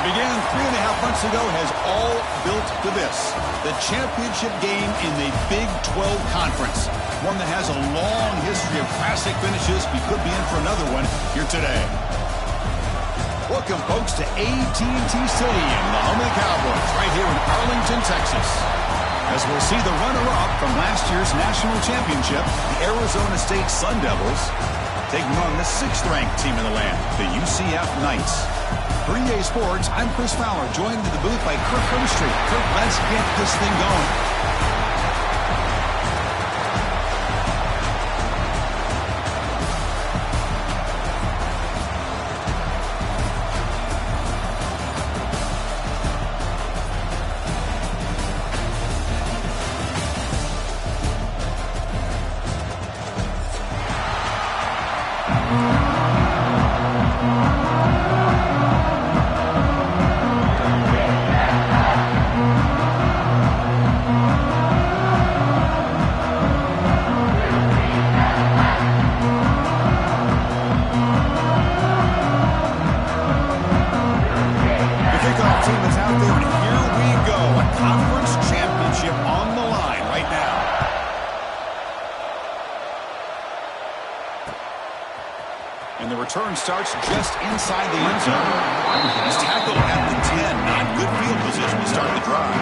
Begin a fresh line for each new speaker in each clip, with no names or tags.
What began 3.5 months ago has all built to this. The championship game in the Big 12 Conference. One that has a long history of classic finishes. We could be in for another one here today. Welcome, folks, to AT&T Stadium, the home of the Cowboys, right here in Arlington, Texas. As we'll see the runner-up from last year's national championship, the Arizona State Sun Devils, taking on the 6th-ranked team in the land, the UCF Knights. For EA Sports, I'm Chris Fowler, joined in the booth by Kirk Overstreet. Kirk, let's get this thing going. Turn starts just inside the end zone. He's tackled at the 10. Not good field position to start the drive.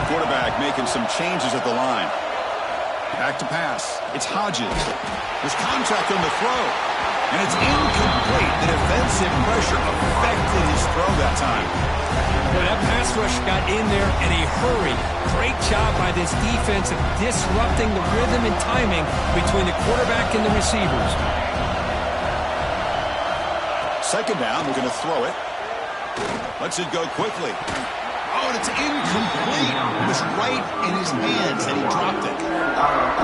Quarterback making some changes at the line. Back to pass. It's Hodges. There's contact on the throw. And it's incomplete. The defensive pressure affected his throw that time.
Well, that pass rush got in there in a hurry. Great job by this defense of disrupting the rhythm and timing between the quarterback and the receivers.
Second down, we're going to throw it. Lets it go quickly. Oh, and it's incomplete. It was right in his hands, and he dropped it.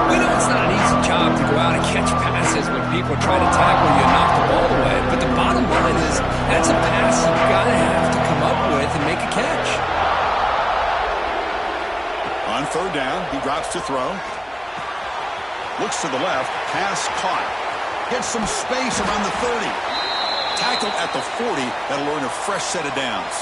We know it's not an easy job to go out and catch passes when people try to tackle you and knock the ball away. But the bottom line is that's a pass you've got to have to come up with and make a catch.
On third down, he drops to throw. Looks to the left. Pass caught. Gets some space around the 30. Tackled at the 40. That'll earn a fresh set of downs.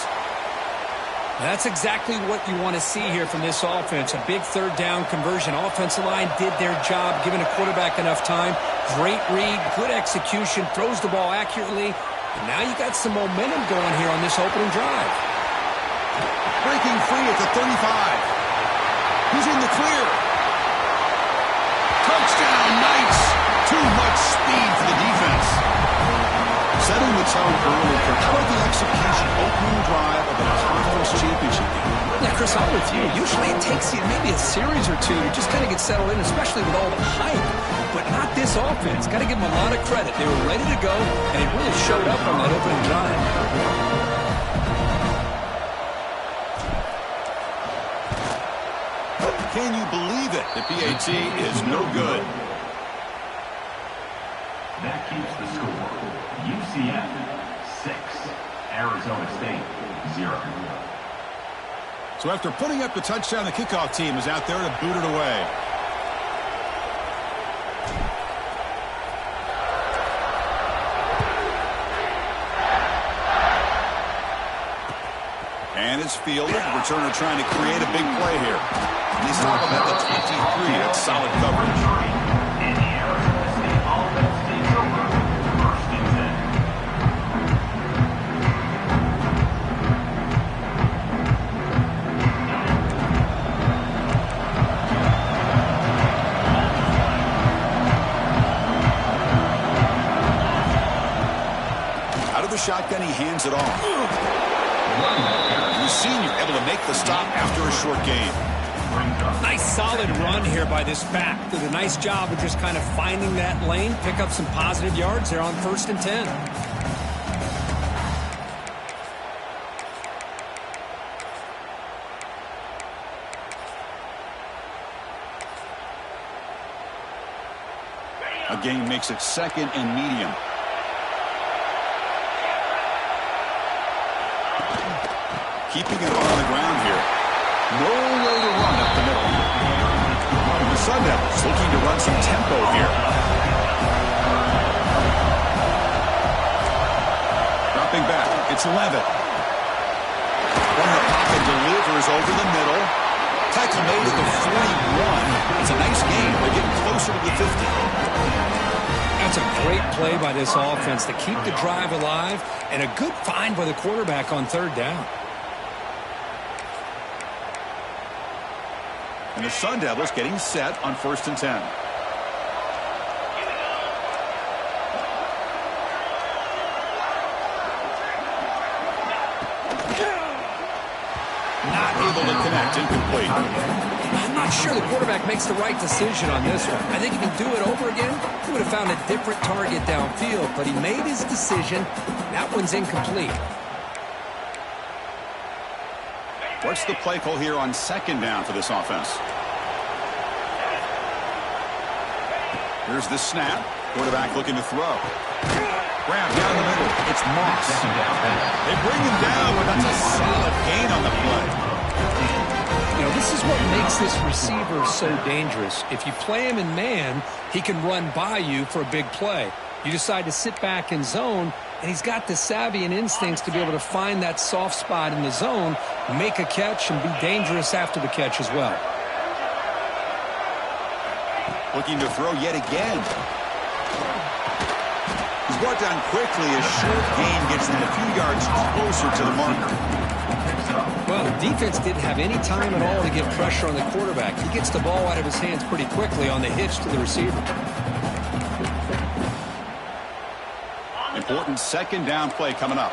That's exactly what you want to see here from this offense. A big third down conversion. Offensive line did their job, giving a quarterback enough time. Great read, good execution, throws the ball accurately. And now you got some momentum going here on this opening drive.
Breaking free at the 35. He's in the clear. Touchdown, Knights. Too much speed for the defense. Setting the tone early. How about the execution opening drive of a conference championship game?
Yeah, Chris, I'm with you. Usually it takes you maybe a series or two to just kind of get settled in, especially with all the hype. But not this offense. Got to give them a lot of credit. They were ready to go, and it really showed up on that opening drive.
Can you believe it? The PAT is no good.
That keeps the score. UCF 6, Arizona State 0.
So after putting up the touchdown, the kickoff team is out there to boot it away. And it's fielded. The returner trying to create a big play here. And they stop him at the 23. That's solid coverage. Shotgun, he hands it off. The senior able to make the stop after a short game.
Nice solid run here by this back. Did a nice job of just kind of finding that lane, pick up some positive yards there on 1st and 10.
A gain makes it 2nd and medium. keeping it on the ground here. No way to run up the middle. The Sun Devils looking to run some tempo here. Dropping back, it's Levitt. From the pocket, delivers over the middle. Tackle made at the 41. It's a nice game. They're getting closer to the 50.
That's a great play by this offense to keep the drive alive, and a good find by the quarterback on third down.
And the Sun Devils getting set on 1st and 10. Not able to connect, incomplete.
I'm not sure the quarterback makes the right decision on this one. I think if he can do it over again, he would have found a different target downfield, but he made his decision. That one's incomplete.
What's the play call here on 2nd down for this offense? Here's the snap. Quarterback looking to throw. Grab down the middle. It's Moss. They bring him down, but that's a solid gain on the play.
You know, this is what makes this receiver so dangerous. If you play him in man, he can run by you for a big play. You decide to sit back in zone, and he's got the savvy and instincts to be able to find that soft spot in the zone, make a catch, and be dangerous after the catch as well.
Looking to throw yet again. He's brought down quickly. A short gain gets them a few yards closer to the marker.
Well, the defense didn't have any time at all to get pressure on the quarterback. He gets the ball out of his hands pretty quickly on the hitch to the receiver.
Important 2nd down play coming up.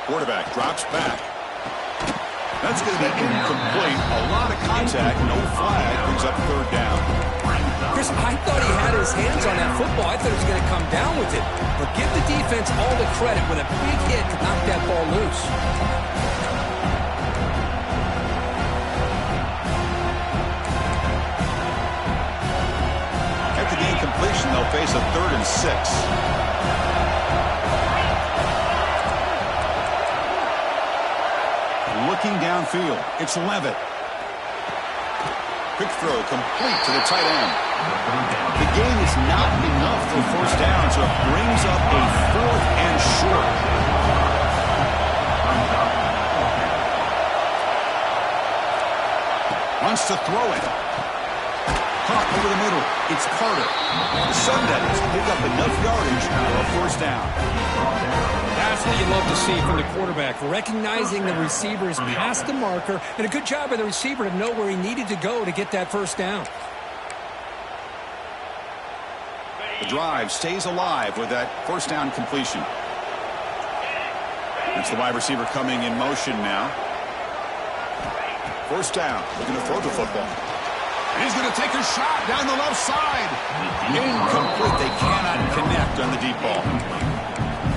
Quarterback drops back. That's going to be incomplete. A lot of contact, no flag, brings up 3rd down.
Chris, I thought he had his hands on that football. I thought he was going to come down with it. But give the defense all the credit with a big hit to knock that ball loose.
After the incompletion, they'll face a 3rd and 6. Looking downfield, it's Levitt. Quick throw, complete to the tight end. The gain is not enough for 1st down, so it brings up a 4th and short. Wants to throw it. Caught over the middle. It's Carter. The Sun Devils pick up enough yardage for a 1st down.
That's what you love to see from the quarterback, recognizing the receivers past the marker, and a good job by the receiver to know where he needed to go to get that 1st down.
The drive stays alive with that 1st down completion. It's the wide receiver coming in motion now. 1st down, looking to throw the football. And he's going to take a shot down the left side. Incomplete. They cannot connect on the deep ball.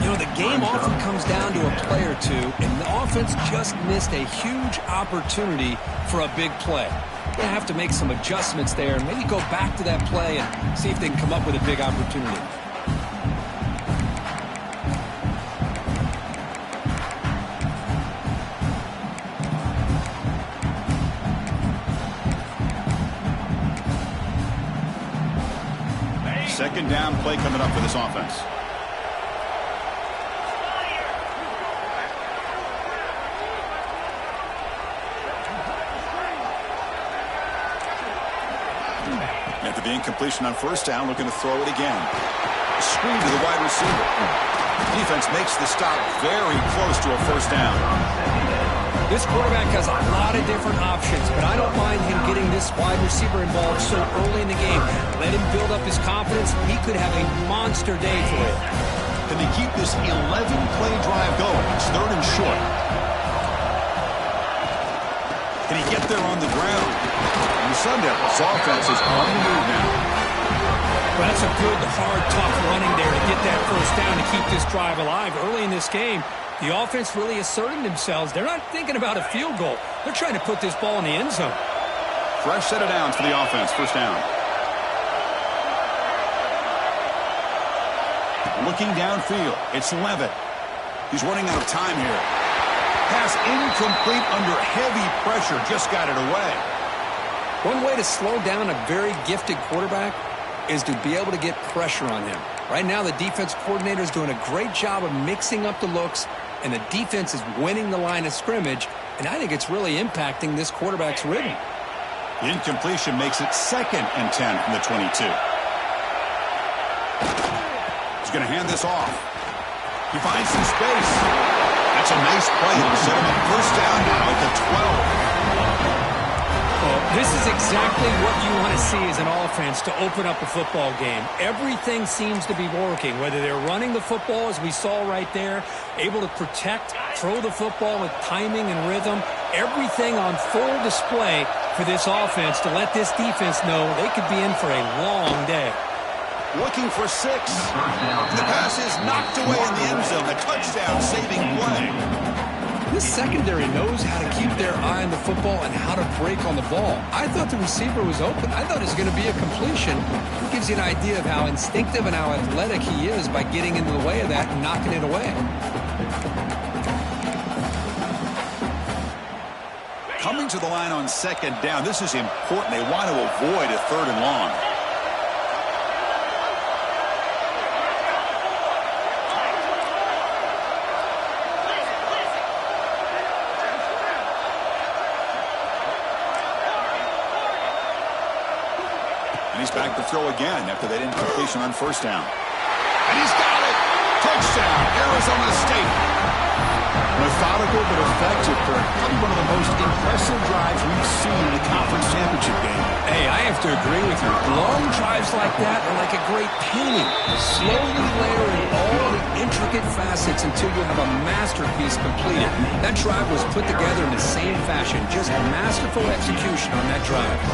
You know, the game often comes down to a play or two, and the offense just missed a huge opportunity for a big play. They have to make some adjustments there and maybe go back to that play and see if they can come up with a big opportunity.
Second down play coming up for this offense. After the incompletion on 1st down, looking to throw it again. Screen to the wide receiver. Defense makes the stop very close to a 1st down.
This quarterback has a lot of different options, but I don't mind him getting this wide receiver involved so early in the game. Let him build up his confidence. He could have a monster day for it.
Can they keep this 11-play drive going? It's 3rd and short. Can he get there on the ground? And the Sun Devils offense is on the move now.
Well, that's a good, hard, tough running there to get that 1st down to keep this drive alive. Early in this game, The offense really asserting themselves. They're not thinking about a field goal. They're trying to put this ball in the end zone.
Fresh set of downs for the offense. First down. Looking downfield. It's Levitt. He's running out of time here. Pass incomplete under heavy pressure. Just got it away.
One way to slow down a very gifted quarterback is to be able to get pressure on him. Right now, the defense coordinator is doing a great job of mixing up the looks, and the defense is winning the line of scrimmage, and I think it's really impacting this quarterback's rhythm.
The incompletion makes it 2nd and 10 from the 22. He's going to hand this off. He finds some space. That's a nice play. It'll set him at first down now at the 12.
This is exactly what you want to see as an offense to open up a football game. Everything seems to be working, whether they're running the football, as we saw right there, able to protect, throw the football with timing and rhythm. Everything on full display for this offense to let this defense know they could be in for a long day.
Looking for 6. The pass is knocked away in the end zone. A touchdown-saving play.
This secondary knows how to keep their eye on the football and how to break on the ball. I thought the receiver was open. I thought it was going to be a completion. It gives you an idea of how instinctive and how athletic he is by getting into the way of that and knocking it away.
Coming to the line on 2nd down. This is important. They want to avoid a 3rd and long. He's back to throw again after that incompletion on 1st down. And he's got it! Touchdown, Arizona State! Methodical but effective for probably one of the most impressive drives we've seen in a conference championship game.
Hey, I have to agree with you. Long drives like that are like a great painting. Slowly layering all the intricate facets until you have a masterpiece completed. That drive was put together in the same fashion. Just masterful execution on that drive.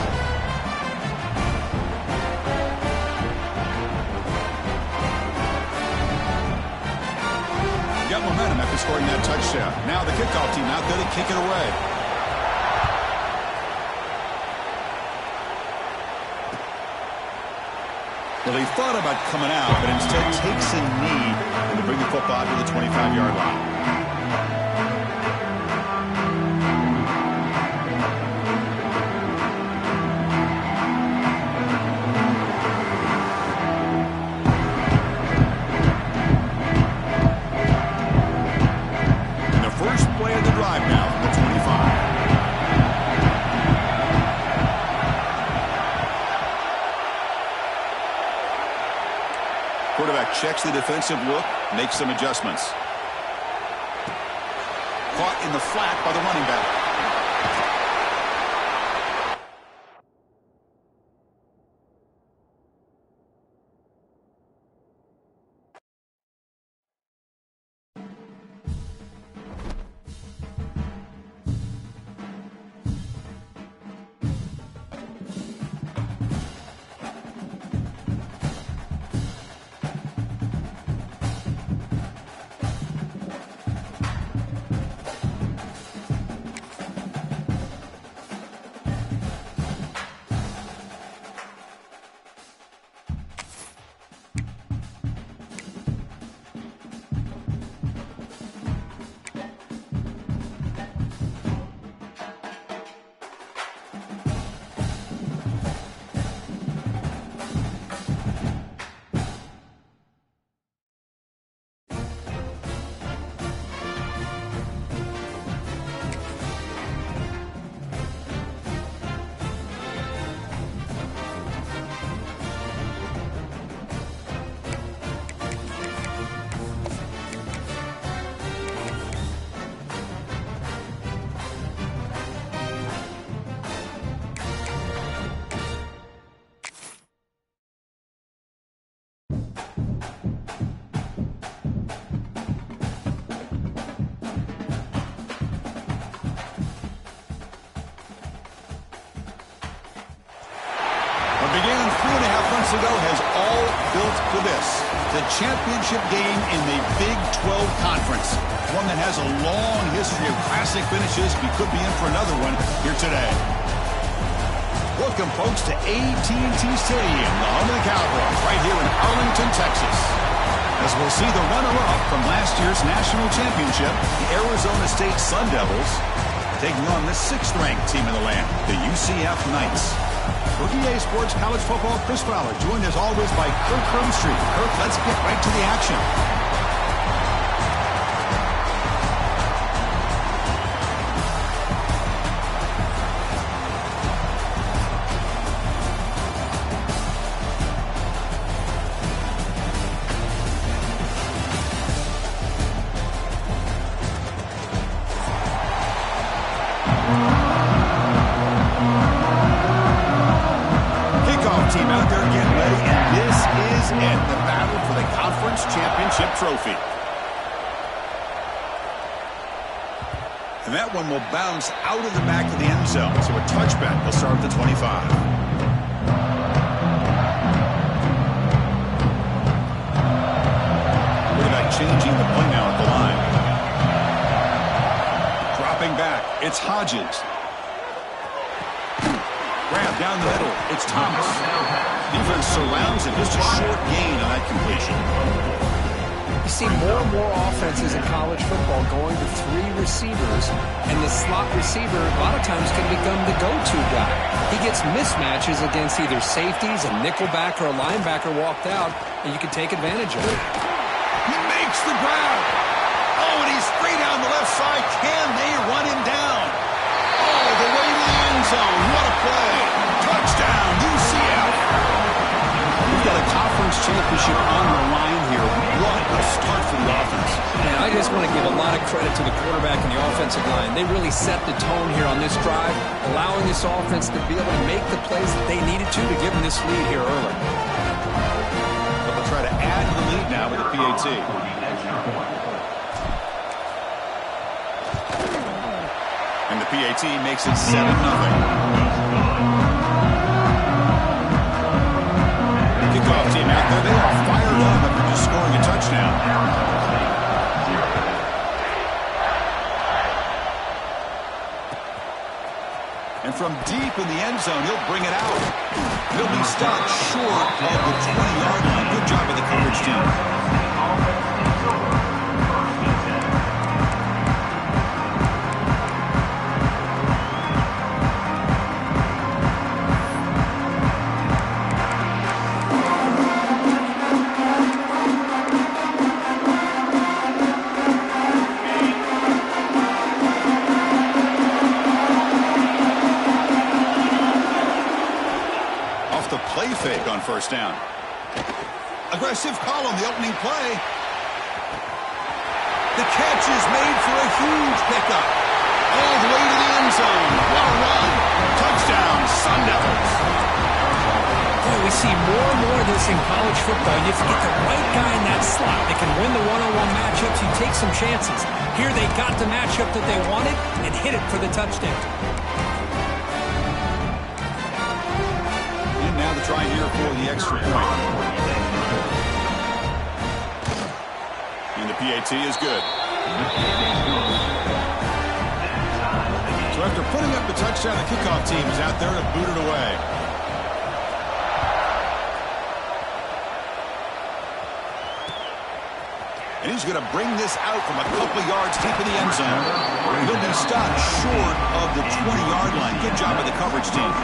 Momentum after scoring that touchdown. Now the kickoff team out there to kick it away. Well, they thought about coming out, but instead takes a knee and to bring the football to the 25-yard line. Checks the defensive look, makes some adjustments. Caught in the flat by the running back. months ago has all built to this. The championship game in the Big 12 Conference. One that has a long history of classic finishes. We could be in for another one here today. Welcome, folks, to AT&T Stadium, the home of the Cowboys, right here in Arlington, Texas. As we'll see the runner-up from last year's national championship, the Arizona State Sun Devils, taking on the 6th-ranked team in the land, the UCF Knights. For EA Sports College Football, Chris Fowler, joined as always by Kirk Herbstreit. Kirk, let's get right to the action. Team out there getting ready, and this is it, the battle for the conference championship trophy. And that one will bounce out of the back of the end zone, so a touchback will start at the 25. Quarterback changing the play now at the line. Dropping back, it's Hodges. Grab down the middle. It's Thomas. Defense surrounds it. Just a short gain on that completion.
You see more and more offenses in college football going to 3 receivers, and the slot receiver a lot of times can become the go-to guy. He gets mismatches against either safeties, a nickelback, or a linebacker walked out, and you can take advantage of it.
He makes the grab. Oh, and he's free down the left side. Can they run him down? Oh, the way to the end zone. What a play. Touchdown, UCF. We've got a conference championship on the line here. What a start for the offense.
And I just want to give a lot of credit to the quarterback and the offensive line. They really set the tone here on this drive, allowing this offense to be able to make the plays that they needed to give them this lead here early.
They'll try to add to the lead now with the PAT. And the PAT makes it 7-0. Kickoff team out there. They are fired up after just scoring a touchdown. And from deep in the end zone, he'll bring it out. He'll be stopped short of the 20-yard line. Good job of the coverage team. Play fake on first down. Aggressive call on the opening play. The catch is made for a huge pickup. All the way to the end zone. What a run. Touchdown, Sun Devils.
Boy, we see more and more of this in college football. You have to get the right guy in that slot. They can win the one-on-one matchups. You take some chances. Here they got the matchup that they wanted and hit it for the touchdown.
Now the try here for the extra point. And the PAT is good. So after putting up the touchdown, the kickoff team is out there to boot it away. And he's going to bring this out from a couple yards deep in the end zone. He'll be stopped short of the 20-yard line. Good job of the coverage team.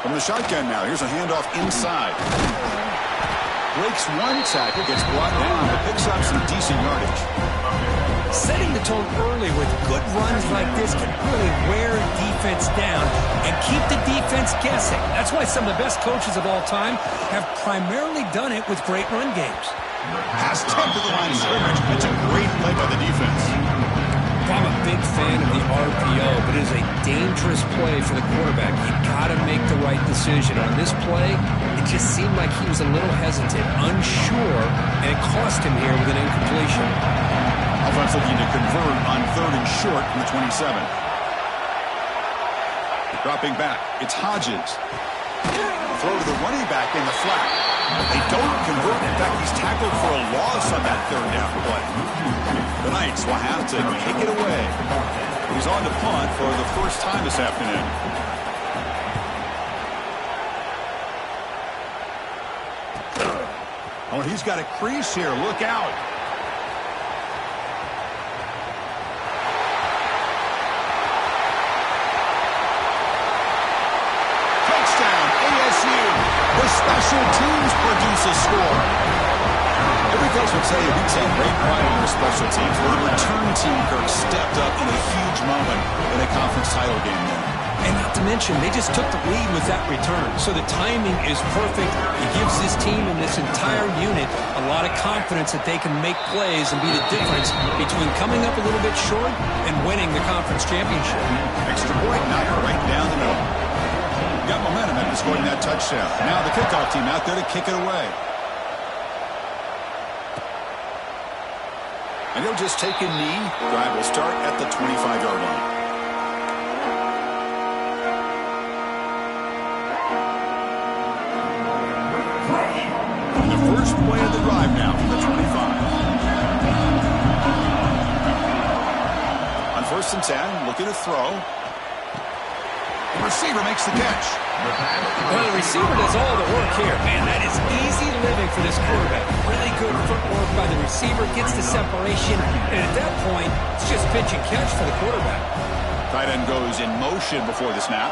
From the shotgun now, here's a handoff inside. Breaks one tackle, gets brought down, but picks up some decent yardage.
Setting the tone early with good runs like this can really wear defense down and keep the defense guessing. That's why some of the best coaches of all time have primarily done it with great run games.
Pass 10 to the line of scrimmage. That's a great play by the defense.
I'm a big fan of the RPO, but it is a dangerous play for the quarterback. You've got to make the right decision. On this play, it just seemed like he was a little hesitant, unsure, and it cost him here with an incompletion.
Offense looking to convert on 3rd and short from the 27. Dropping back, it's Hodges. Throw to the running back in the flat. They don't convert. In fact, he's tackled for a loss on that 3rd down play. The Knights will have to kick it away. He's on to punt for the first time this afternoon. Oh, he's got a crease here. Look out. The special teams produce a score. Every coach would say we take great pride in our special teams. Well, the return team, Kirk, stepped up in a huge moment in a conference title game there.
And not to mention, they just took the lead with that return. So the timing is perfect. It gives this team and this entire unit a lot of confidence that they can make plays and be the difference between coming up a little bit short and winning the conference championship.
Extra point, knocker right down the middle. Got momentum after scoring that touchdown. Now the kickoff team out there to kick it away. And he'll just take a knee. Drive will start at the 25-yard line. And the first play of the drive now from the 25. On 1st and 10, looking to throw. The receiver makes the catch.
Well, the receiver does all the work here. Man, that is easy living for this quarterback. Really good footwork by the receiver, gets the separation, and at that point, it's just pitch and catch for the quarterback.
Tight end goes in motion before the snap.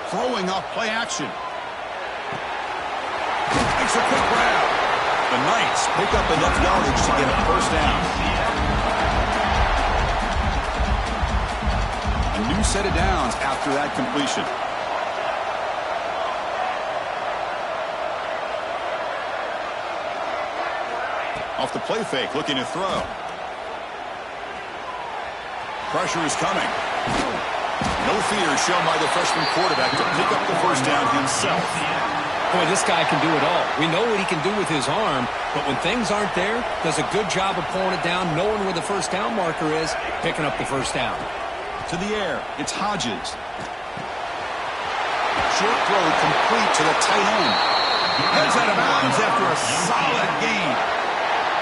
Throwing off play action. Makes a quick grab. The Knights pick up enough yardage to get a first down. New set of downs after that completion. Off the play fake, looking to throw. Pressure is coming. No fear shown by the freshman quarterback to pick up the first down himself.
Boy, this guy can do it all. We know what he can do with his arm, but when things aren't there, does a good job of pulling it down, knowing where the first down marker is, picking up the first down.
To the air, it's Hodges. Short throw complete to the tight end. Heads out of bounds after a solid gain.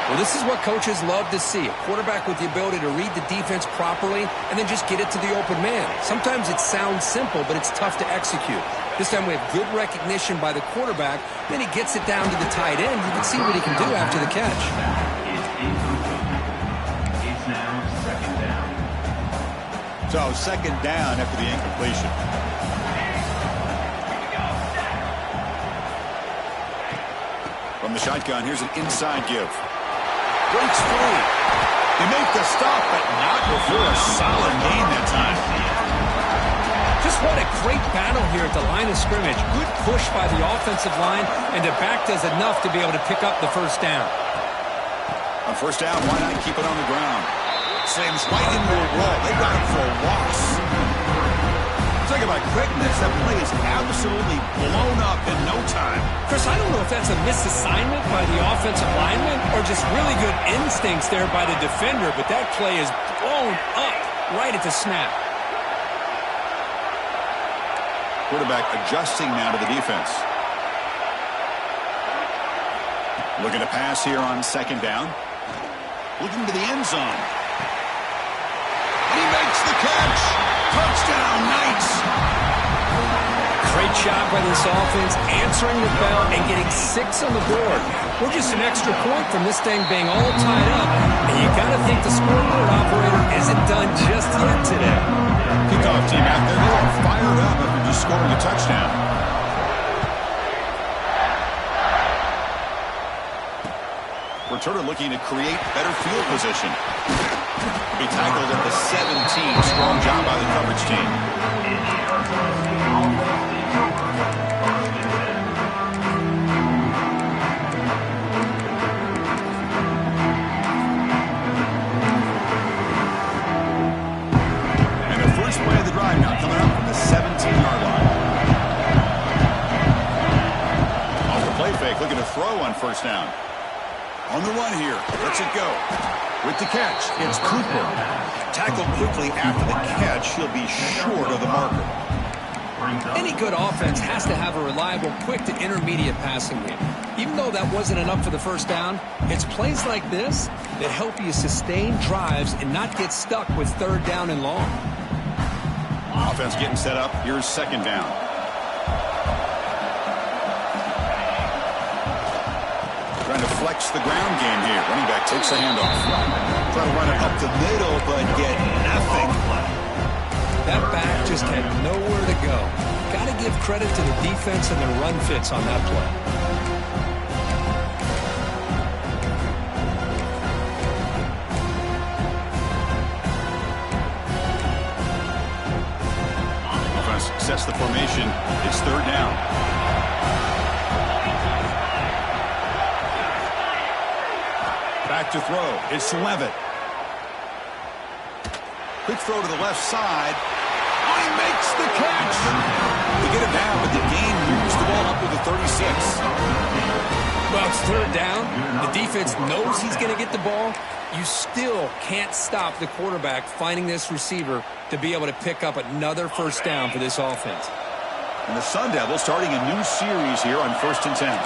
Well, this is what coaches love to see. A quarterback with the ability to read the defense properly and then just get it to the open man. Sometimes it sounds simple, but it's tough to execute. This time we have good recognition by the quarterback. Then he gets it down to the tight end. You can see what he can do after the catch.
It's now 2nd down.
So 2nd down after the incompletion. From the shotgun, here's an inside give. Breaks free. They make the stop, but not before a solid gain that time.
Just what a great battle here at the line of scrimmage. Good push by the offensive line, and the back does enough to be able to pick up the first down.
On 1st down, why not keep it on the ground? Sams right into a roll. They got him for a loss. Talk about quickness. That play is absolutely blown up in no time.
Chris, I don't know if that's a misassignment by the offensive lineman or just really good instincts there by the defender, but that play is blown up right at the snap.
Quarterback adjusting now to the defense. Looking to pass here on 2nd down. Looking to the end zone. He makes the catch. Touchdown, Knights.
Great job by this offense, answering the bell and getting 6 on the board. We're just an extra point from this thing being all tied up. And you got to think the scoreboard operator isn't done just yet today.
Kickoff team out there. They are fired up after just scoring a touchdown. Returner looking to create better field position. Be tackled at the 17. Strong job by the coverage team. Looking to throw on first down. On the run here. Lets it go. With the catch, it's Cooper. Tackled quickly after the catch. He'll be short of the marker.
Any good offense has to have a reliable, quick to intermediate passing game. Even though that wasn't enough for the first down, it's plays like this that help you sustain drives and not get stuck with third down and long.
Offense getting set up. Here's second down. Trying to flex the ground game here. Running back takes the handoff. Trying to run it up the middle, but get nothing.
That back just had nowhere to go. Got to give credit to the defense and their run fits on that play.
Offense sets the formation. It's third down. Back to throw. It's Levitt. Quick throw to the left side. Oh, he makes the catch. They get it down, but the gain moves the ball up to the 36.
Well, it's third down. The defense knows he's going to get the ball. You still can't stop the quarterback finding this receiver to be able to pick up another first down for this offense.
And the Sun Devils starting a new series here on 1st and 10.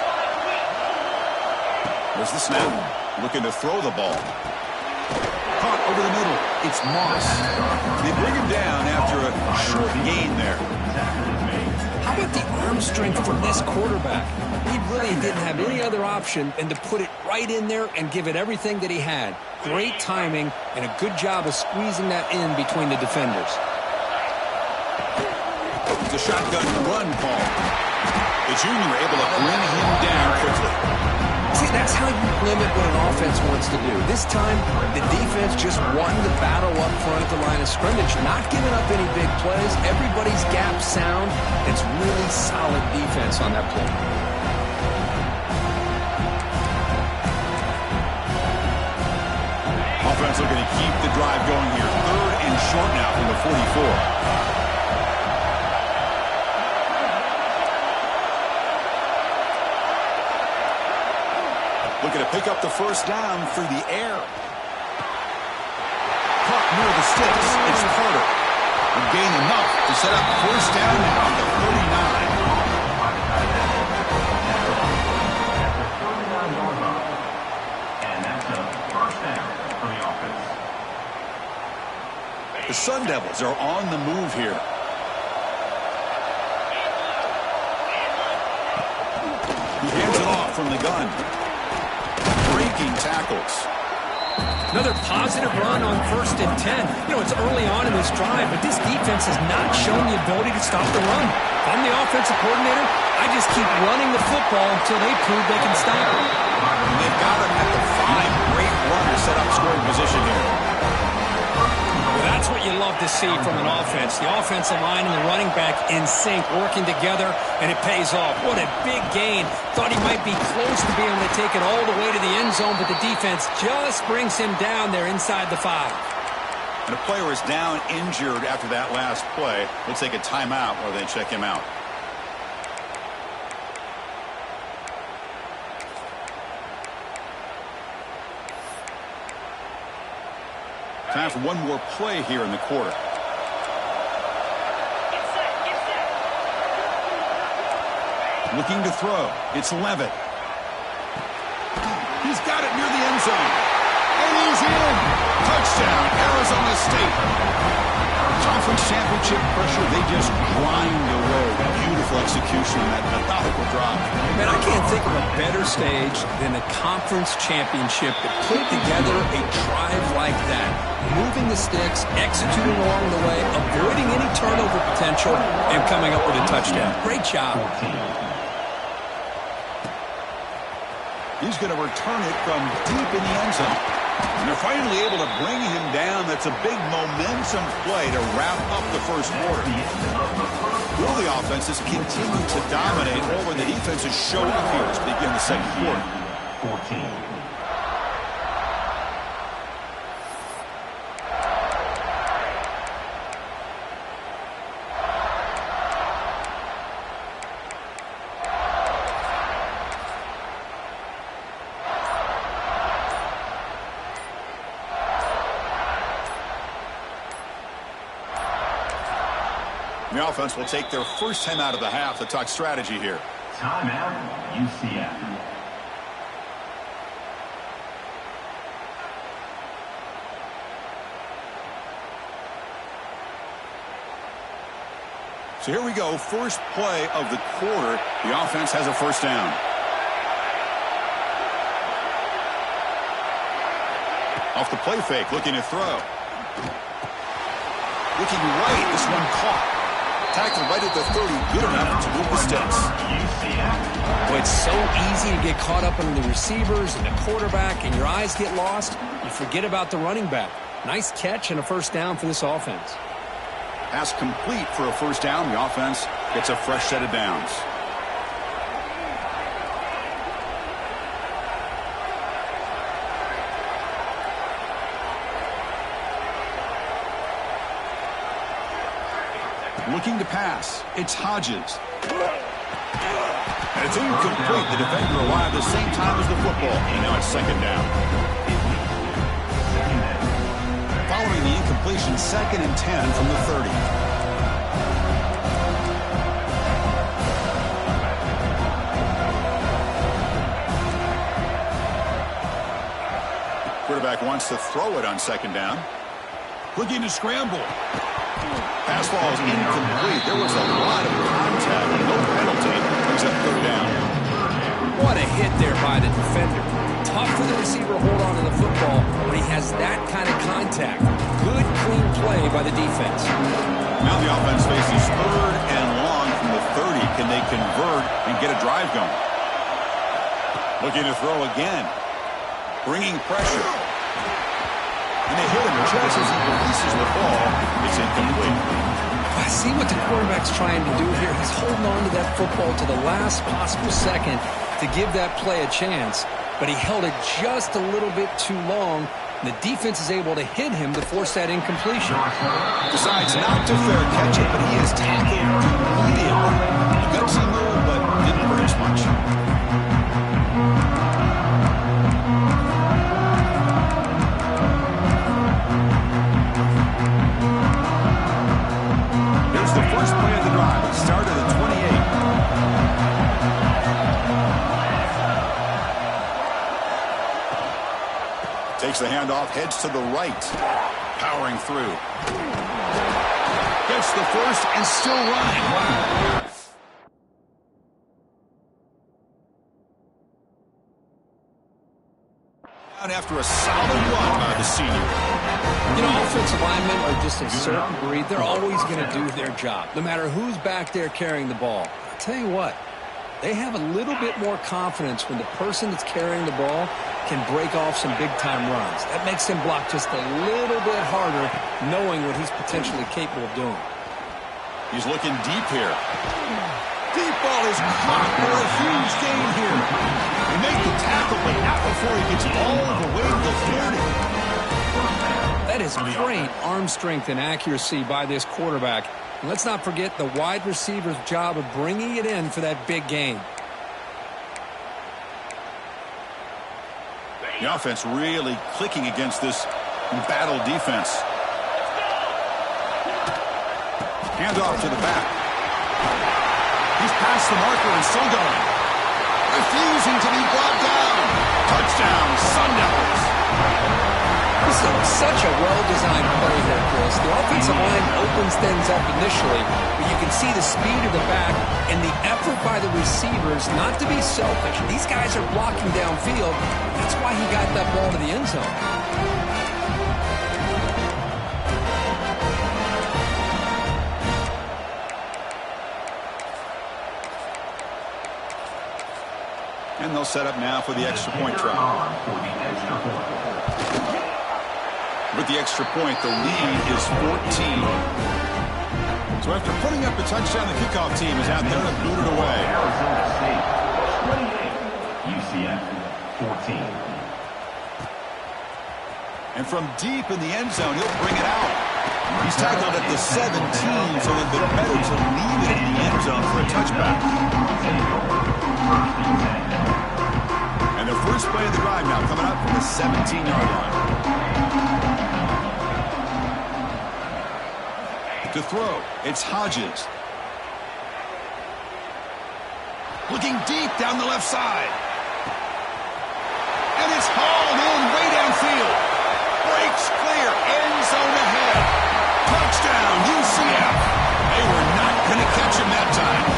There's the snap. Looking to throw the ball. Caught over the middle. It's Moss. They bring him down after a short gain there.
How about the arm strength from this quarterback? He really didn't have any other option than to put it right in there and give it everything that he had. Great timing and a good job of squeezing that in between the defenders.
It's a shotgun run call. The junior able to bring him down quickly.
See, that's how you limit what an offense wants to do. This time, the defense just won the battle up front at the line of scrimmage, not giving up any big plays. Everybody's gap sound. It's really solid defense on that play.
Offense looking to keep the drive going here. Third and short now from the 44. Looking to pick up the first down through the air. Caught near the sticks. It's Carter. And gain enough to set up first down now at the
39. And that's a first down for the offense.
The Sun Devils are on the move here. He hands it off from the gun. Breaking tackles.
Another positive run on 1st and 10. You know, it's early on in this drive, but this defense has not shown the ability to stop the run. If I'm the offensive coordinator, I just keep running the football until they prove they can stop it.
And they've got him at the 5. Great run to set up scoring position here.
Well, that's what you love to see from an offense. The offensive line and the running back in sync, working together, and it pays off. What a big gain. Thought he might be close to being able to take it all the way to the end zone, but the defense just brings him down there inside the 5.
And the player is down injured after that last play. We'll take a timeout while they check him out. Time for one more play here in the quarter. Looking to throw. It's Levitt. He's got it near the end zone. And he's in. Touchdown, Arizona State. Conference championship pressure, they just grind away. Beautiful execution on that methodical drive.
Man, I can't think of a better stage than the conference championship to put together a drive like that. Moving the sticks, executing along the way, avoiding any turnover potential, and coming up with a touchdown. Great job.
He's going to return it from deep in the end zone. And they're finally able to bring him down. That's a big momentum play to wrap up the first quarter. Will the offenses continue to dominate, or will the defenses show up here to begin the second quarter?
14.
The offense will take their first time out of the half to talk strategy here.
Timeout, UCF.
So here we go, first play of the quarter. The offense has a first down. Off the play fake, looking to throw. Looking right, this one caught. Tackled right at the 30, good enough to move the sticks.
Boy, it's so easy to get caught up in the receivers and the quarterback, and your eyes get lost. You forget about the running back. Nice catch and a first down for this offense.
Pass complete for a first down. The offense gets a fresh set of downs. Looking to pass. It's Hodges. And it's incomplete. The defender arrived the same time as the football. And now it's second down. Following the incompletion, 2nd and 10 from the 30. Quarterback wants to throw it on 2nd down. Looking to scramble. Pass ball is incomplete. There was a lot of contact and no penalty. Brings up 3rd down.
What a hit there by the defender. Tough for the receiver to hold on to the football when he has that kind of contact. Good, clean play by the defense.
Now the offense faces 3rd and long from the 30. Can they convert and get a drive going? Looking to throw again. Bringing pressure. And they hit him just as he releases the ball. It's incomplete.
I see what the quarterback's trying to do here. He's holding on to that football to the last possible second to give that play a chance. But he held it just a little bit too long. And the defense is able to hit him to force that incompletion.
Decides not to fair catch it, but he is tackled immediately. A gutsy move, but didn't hurt as much. The first play of the drive, it started at 28. Takes the handoff, heads to the right. Powering through. Gets the first and still running. Wow. After a solid run by the senior.
You know, offensive linemen are just a certain breed. They're always going to do their job, no matter who's back there carrying the ball. I'll tell you what, they have a little bit more confidence when the person that's carrying the ball can break off some big-time runs. That makes him block just a little bit harder, knowing what he's potentially capable of doing.
He's looking deep here. Deep ball is caught for a huge gain here. They make the tackle, but not before he gets all the way to the 40.
That is great arm strength and accuracy by this quarterback. And let's not forget the wide receiver's job of bringing it in for that big gain.
The offense really clicking against this battle defense. Handoff to the back. He's past the marker and still going. Refusing to be brought down. Touchdown, Sun Devils.
This is such a well-designed play here, Chris. The offensive line opens things up initially, but you can see the speed of the back and the effort by the receivers not to be selfish. These guys are blocking downfield. That's why he got that ball to the end zone.
And they'll set up now for the extra point try. With the extra point, the lead is 14. So after putting up a touchdown, the kickoff team is out there to boot it away.
Arizona State 28, UCF 14.
And from deep in the end zone, he'll bring it out. He's tackled at the 17, so it'd be better to leave it in the end zone for a touchback. And the first play of the drive now coming up from the 17-yard line. To throw, it's Hodges. Looking deep down the left side. And it's hauled in way downfield. Breaks clear, end zone ahead. Touchdown, UCF. They were not going to catch him that time.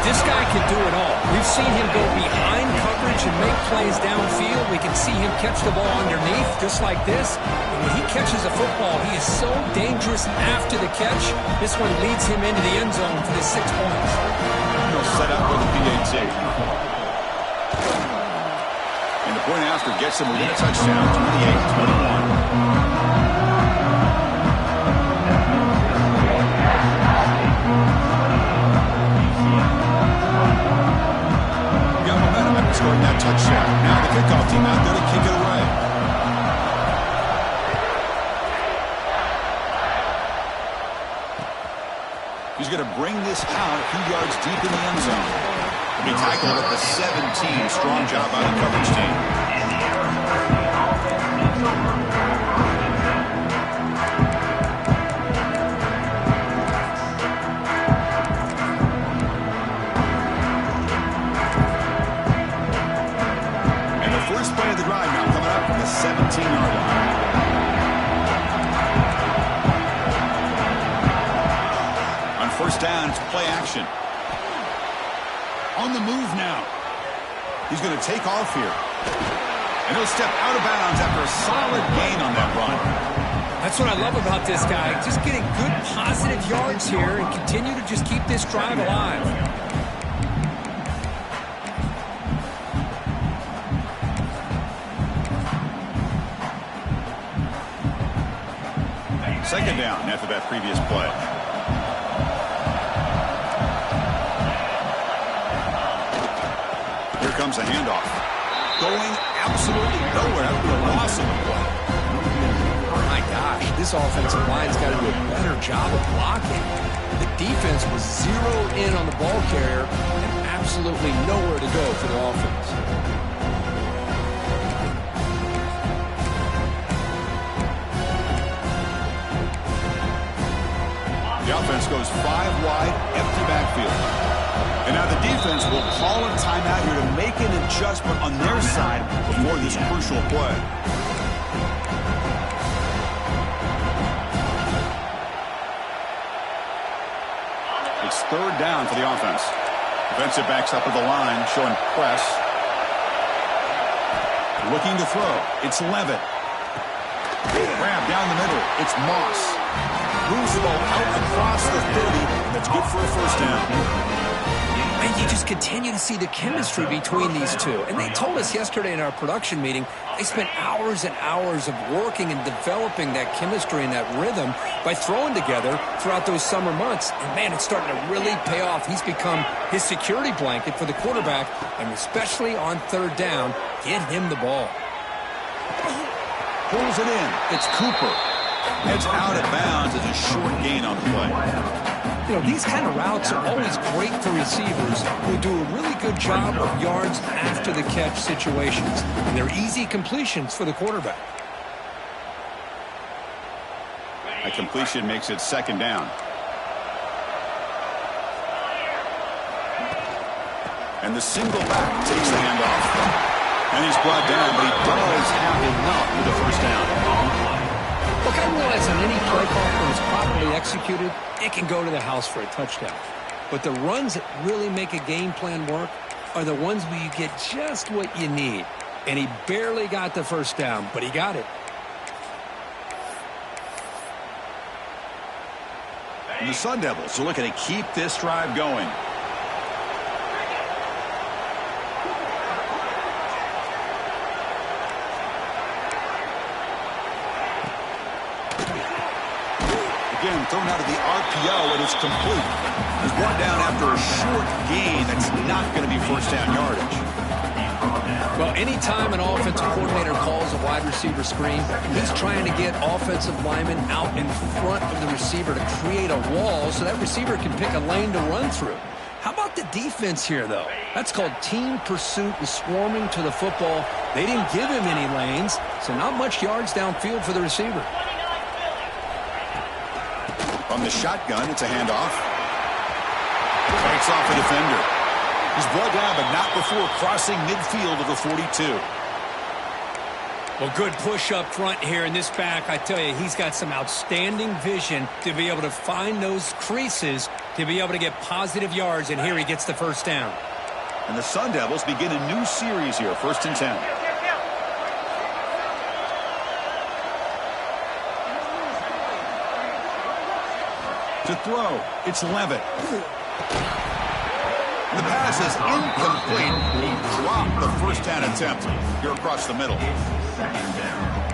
This guy can do it all. We've seen him go behind coverage and make plays downfield. We can see him catch the ball underneath, just like this. And when he catches a football, he is so dangerous after the catch. This one leads him into the end zone for the 6 points.
He'll set up with a PAT. And the point after gets him within a touchdown, 28-21. Scoring that touchdown. Now the kickoff team out there to kick it away. He's going to bring this out a few yards deep in the end zone. He tackled at the 17. Strong job by the coverage team. Play of the drive now coming up from the 17-yard line. On first down, it's play action. On the move now. He's going to take off here. And he'll step out of bounds after a solid gain on that run.
That's what I love about this guy. Just getting good positive yards here and continue to just keep this drive alive.
Second down after that previous play. Here comes a handoff. Going absolutely nowhere after a loss of the play.
My gosh, this offensive line's got to do a better job of blocking. The defense was zeroed in on the ball carrier and absolutely nowhere to go for the offense.
The offense goes 5 wide, empty backfield. And now the defense will call a timeout here to make an adjustment on their side before this crucial play. It's third down for the offense. Defensive backs up at the line, showing press. Looking to throw. It's Levitt. Grab down the middle. It's Moss. Moves the ball out across the 30. That's good for a first down.
And you just continue to see the chemistry between these two. And they told us yesterday in our production meeting, they spent hours and hours of working and developing that chemistry and that rhythm by throwing together throughout those summer months. And, man, it's starting to really pay off. He's become his security blanket for the quarterback, and especially on third down, get him the ball.
Pulls it in. It's Cooper. Heads out of bounds as a short gain on the play.
You know, these kind of routes are always great for receivers who do a really good job of yards after the catch situations. And they're easy completions for the quarterback.
A completion makes it second down. And the single back takes the handoff. And he's brought down, but he does have enough with the first down.
Look, I realize on any play call, when it's properly executed, it can go to the house for a touchdown. But the runs that really make a game plan work are the ones where you get just what you need. And he barely got the first down, but he got it.
And the Sun Devils are looking to keep this drive going. Again, thrown out of the RPO, and it's complete. He's brought down after a short gain that's not going to be first down yardage.
Well, anytime an offensive coordinator calls a wide receiver screen, he's trying to get offensive linemen out in front of the receiver to create a wall so that receiver can pick a lane to run through. How about the defense here, though? That's called team pursuit and swarming to the football. They didn't give him any lanes, so not much yards downfield for the receiver.
From the shotgun, it's a handoff. Fights off a defender. He's brought down, but not before crossing midfield of the 42.
Well, good push up front here in this back. I tell you, he's got some outstanding vision to be able to find those creases, to be able to get positive yards, and here he gets the first down.
And the Sun Devils begin a new series here, 1st and 10. To throw, it's Levitt. The pass is incomplete. He dropped the first down attempt here across the middle.
Second down.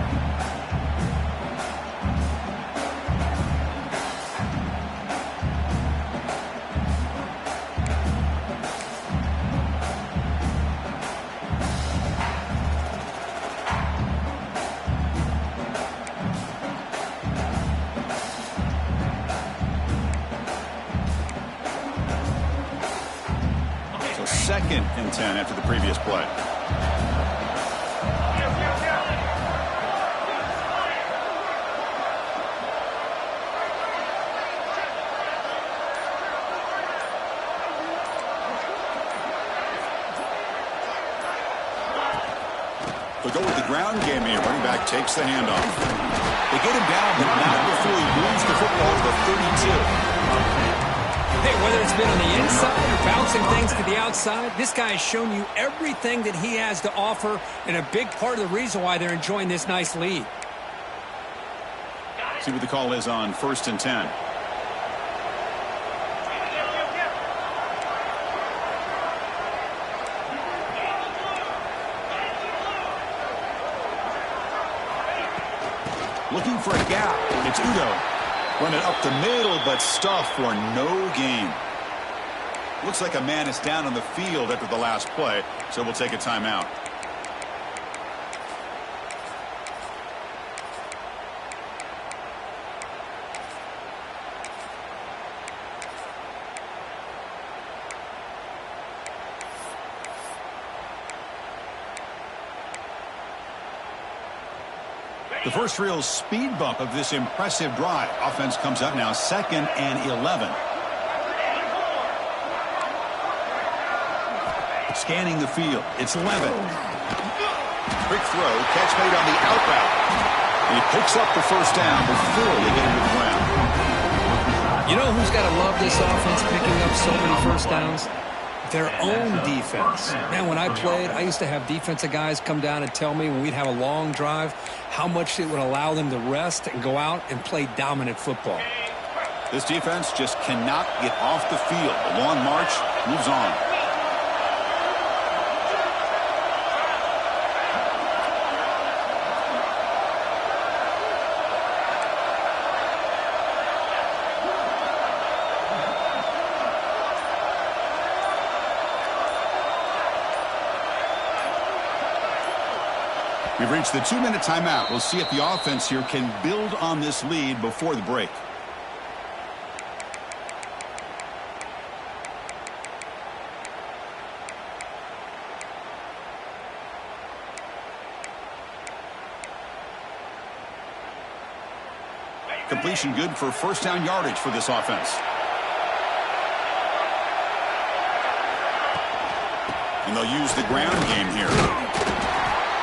So 2nd and 10 after the previous play. They'll go with the ground game here. Running back takes the handoff. They get him down, but not before he moves the football to the 32.
Hey, whether it's been on the inside or bouncing things to the outside, this guy has shown you everything that he has to offer, and a big part of the reason why they're enjoying this nice lead.
See what the call is on 1st and 10. Looking for a gap. It's Udo. Run it up the middle, but stuffed for no gain. Looks like a man is down on the field after the last play, so we'll take a timeout. The first real speed bump of this impressive drive. Offense comes up now 2nd and 11. Scanning the field. It's Levitt. Quick throw. Catch made on the out route. And he picks up the first down before they get him to the ground.
You know who's got to love this offense picking up so many first downs? Their own defense. Man, when I played, I used to have defensive guys come down and tell me when we'd have a long drive how much it would allow them to rest and go out and play dominant football.
This defense just cannot get off the field. The long march moves on. We've reached the 2-minute timeout. We'll see if the offense here can build on this lead before the break. Completion good for first down yardage for this offense. And they'll use the ground game here.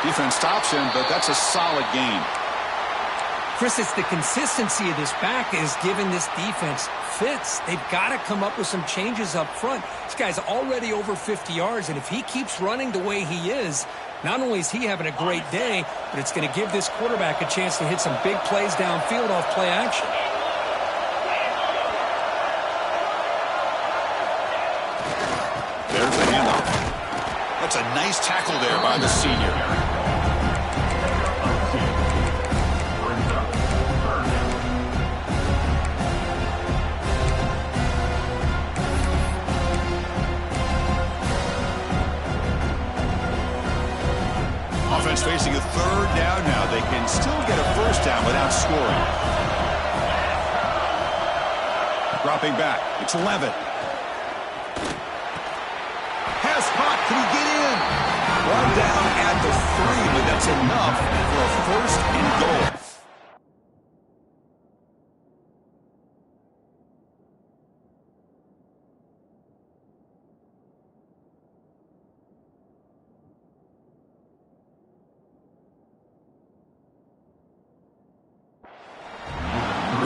Defense stops him, but that's a solid gain.
Chris, it's the consistency of this back is giving this defense fits. They've got to come up with some changes up front. This guy's already over 50 yards, and if he keeps running the way he is, not only is he having a great day, but it's going to give this quarterback a chance to hit some big plays downfield off play action.
There's the handoff. That's a nice tackle there by the senior. Offense facing a third down now. They can still get a first down without scoring. Dropping back. It's Levitt. Pass caught. Can he get in? One down at the 3, but that's enough for a first and goal.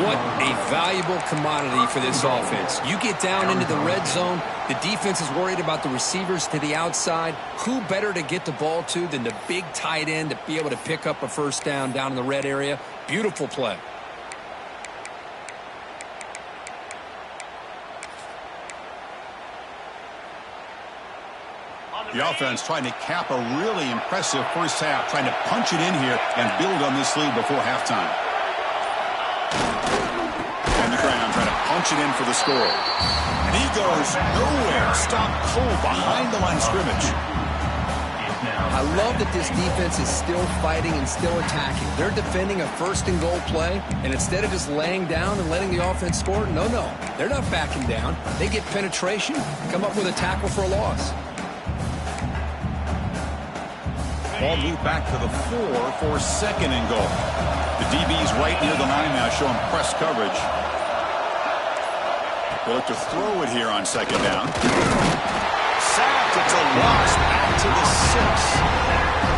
What a valuable commodity for this offense. You get down into the red zone, the defense is worried about the receivers to the outside. Who better to get the ball to than the big tight end to be able to pick up a first down in the red area? Beautiful play.
The offense trying to cap a really impressive first half, trying to punch it in here and build on this lead before halftime. And the ground trying to punch it in for the score. And he goes nowhere. Stopped cold behind the line of scrimmage.
I love that this defense is still fighting and still attacking. They're defending a first and goal play, and instead of just laying down and letting the offense score, no, they're not backing down. They get penetration, come up with a tackle for a loss.
Ball moved back to the 4 for second and goal. The DB's right near the line now, showing press coverage. They'll look to throw it here on second down. Sacked. It's a loss back to the 6.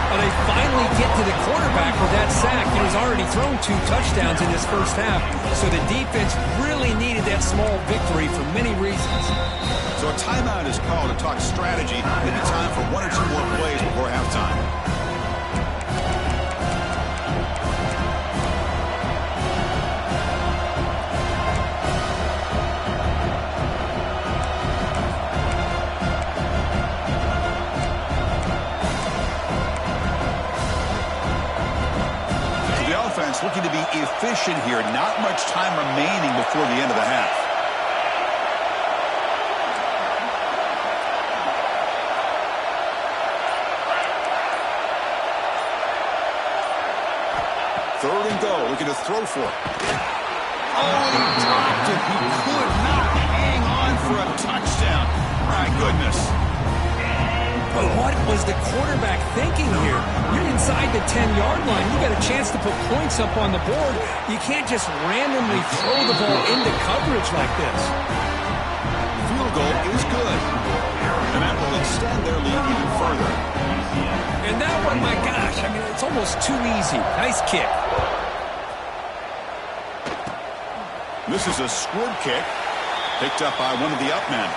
Well, they finally get to the quarterback with that sack. He's already thrown 2 touchdowns in this first half, so the defense really needed that small victory for many reasons.
So a timeout is called to talk strategy. Maybe time for 1 or 2 more plays before halftime. Looking to be efficient here. Not much time remaining before the end of the half. Third and goal. Looking to throw for it. Oh, he dropped it. He could not hang on for a touchdown. My goodness.
But what was the quarterback thinking here? You're inside the 10-yard line. You got a chance to put points up on the board. You can't just randomly throw the ball into coverage like this.
Field goal is good. And that will extend their lead even further.
And that one, my gosh, I mean, it's almost too easy. Nice kick.
This is a squib kick picked up by one of the up men.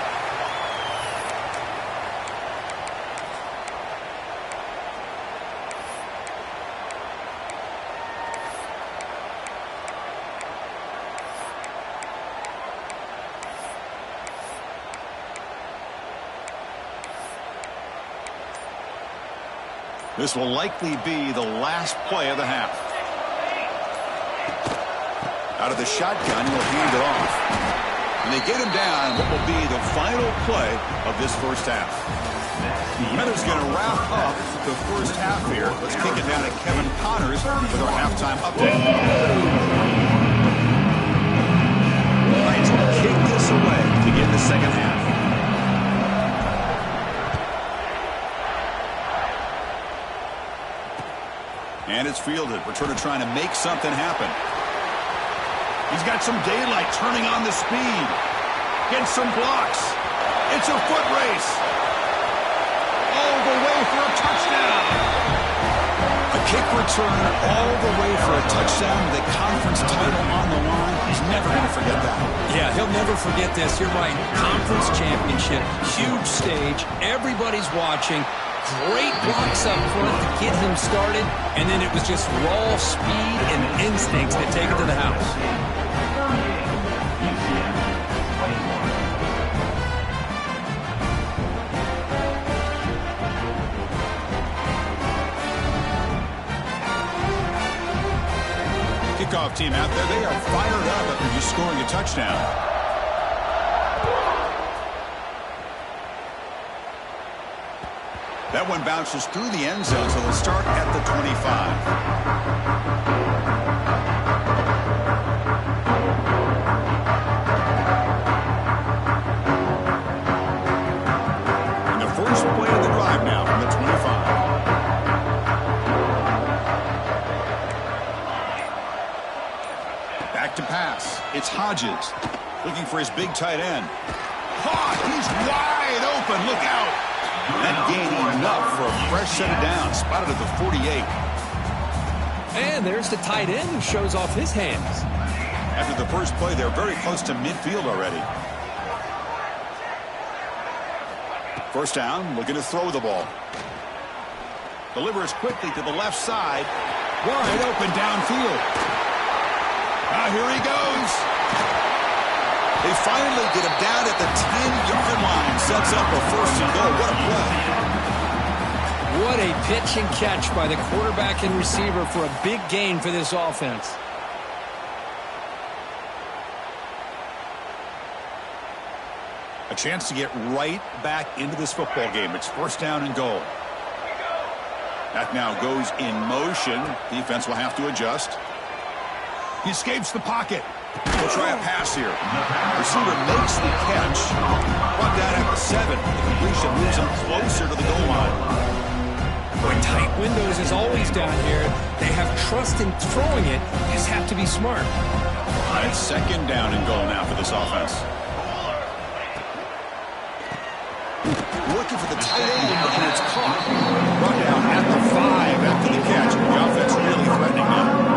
This will likely be the last play of the half. Out of the shotgun, he'll hand it off. And they get him down what will be the final play of this first half. That is going to wrap up the first half here. Let's kick it down to Kevin Connors with our halftime update. Lions will kick this away to begin the second half. And it's fielded. Returner trying to make something happen. He's got some daylight, turning on the speed. Gets some blocks. It's a foot race. All the way for a touchdown. A kick return all the way for a touchdown with a conference title on the line. He's never going to forget that.
Yeah, he'll never forget this. You're right. Conference championship. Huge stage. Everybody's watching. Great blocks up front to get him started, and then it was just raw speed and instincts that take it to the house.
Kickoff team out there, they are fired up after just scoring a touchdown. That one bounces through the end zone, so they'll start at the 25. And the first play of the drive now from the 25. Back to pass. It's Hodges looking for his big tight end. Caught! He's wide open. Look out! That gain enough for a fresh set of downs. Spotted at the 48.
And there's the tight end who shows off his hands.
After the first play, they're very close to midfield already. First down, looking to throw the ball. Delivers quickly to the left side. Wide open downfield. Here he goes. They finally get him down at the 10-yard line. Sets up a first and goal. What a play.
What a pitch and catch by the quarterback and receiver for a big gain for this offense.
A chance to get right back into this football game. It's first down and goal. That now goes in motion. Defense will have to adjust. He escapes the pocket. He'll try a pass here. Receiver makes the catch. Brought down at the 7. The completion moves him closer to the goal line.
Boy, tight windows is always down here. They have trust in throwing it. Just have to be smart.
It's second down and goal now for this offense. Looking for the tight end, and it's caught. Brought down at the 5 after the catch. The offense really threatening now.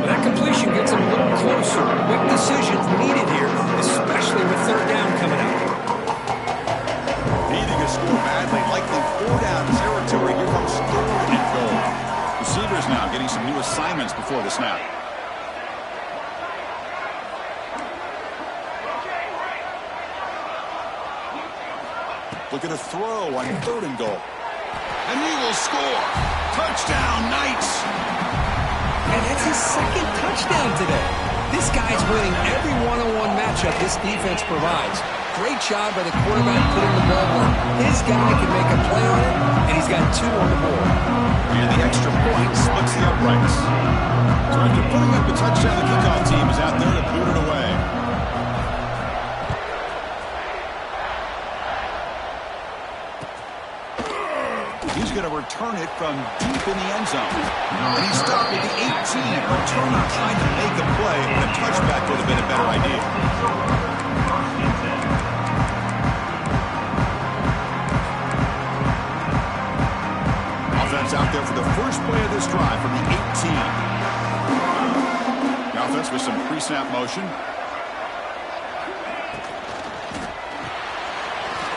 That completion gets him a little closer. Quick decisions needed here, especially with third down coming up.
Needing a score badly, likely 4 down territory. Here comes third and goal. Receivers now getting some new assignments before the snap. Looking to throw on third and goal. And he will score. Touchdown, Knights.
And that's his second touchdown today. This guy's winning every one-on-one matchup this defense provides. Great job by the quarterback putting the ball on. His guy can make a play on it, and he's got 2 on the board.
And the extra point splits the uprights. So after putting up the touchdown, the kickoff team is out there to boot it away. He's going to return it from deep in the end zone. And he stopped at the 18. Returner trying to make a play, but a touchback would have been a better idea. Offense out there for the first play of this drive from the 18. The offense with some pre-snap motion.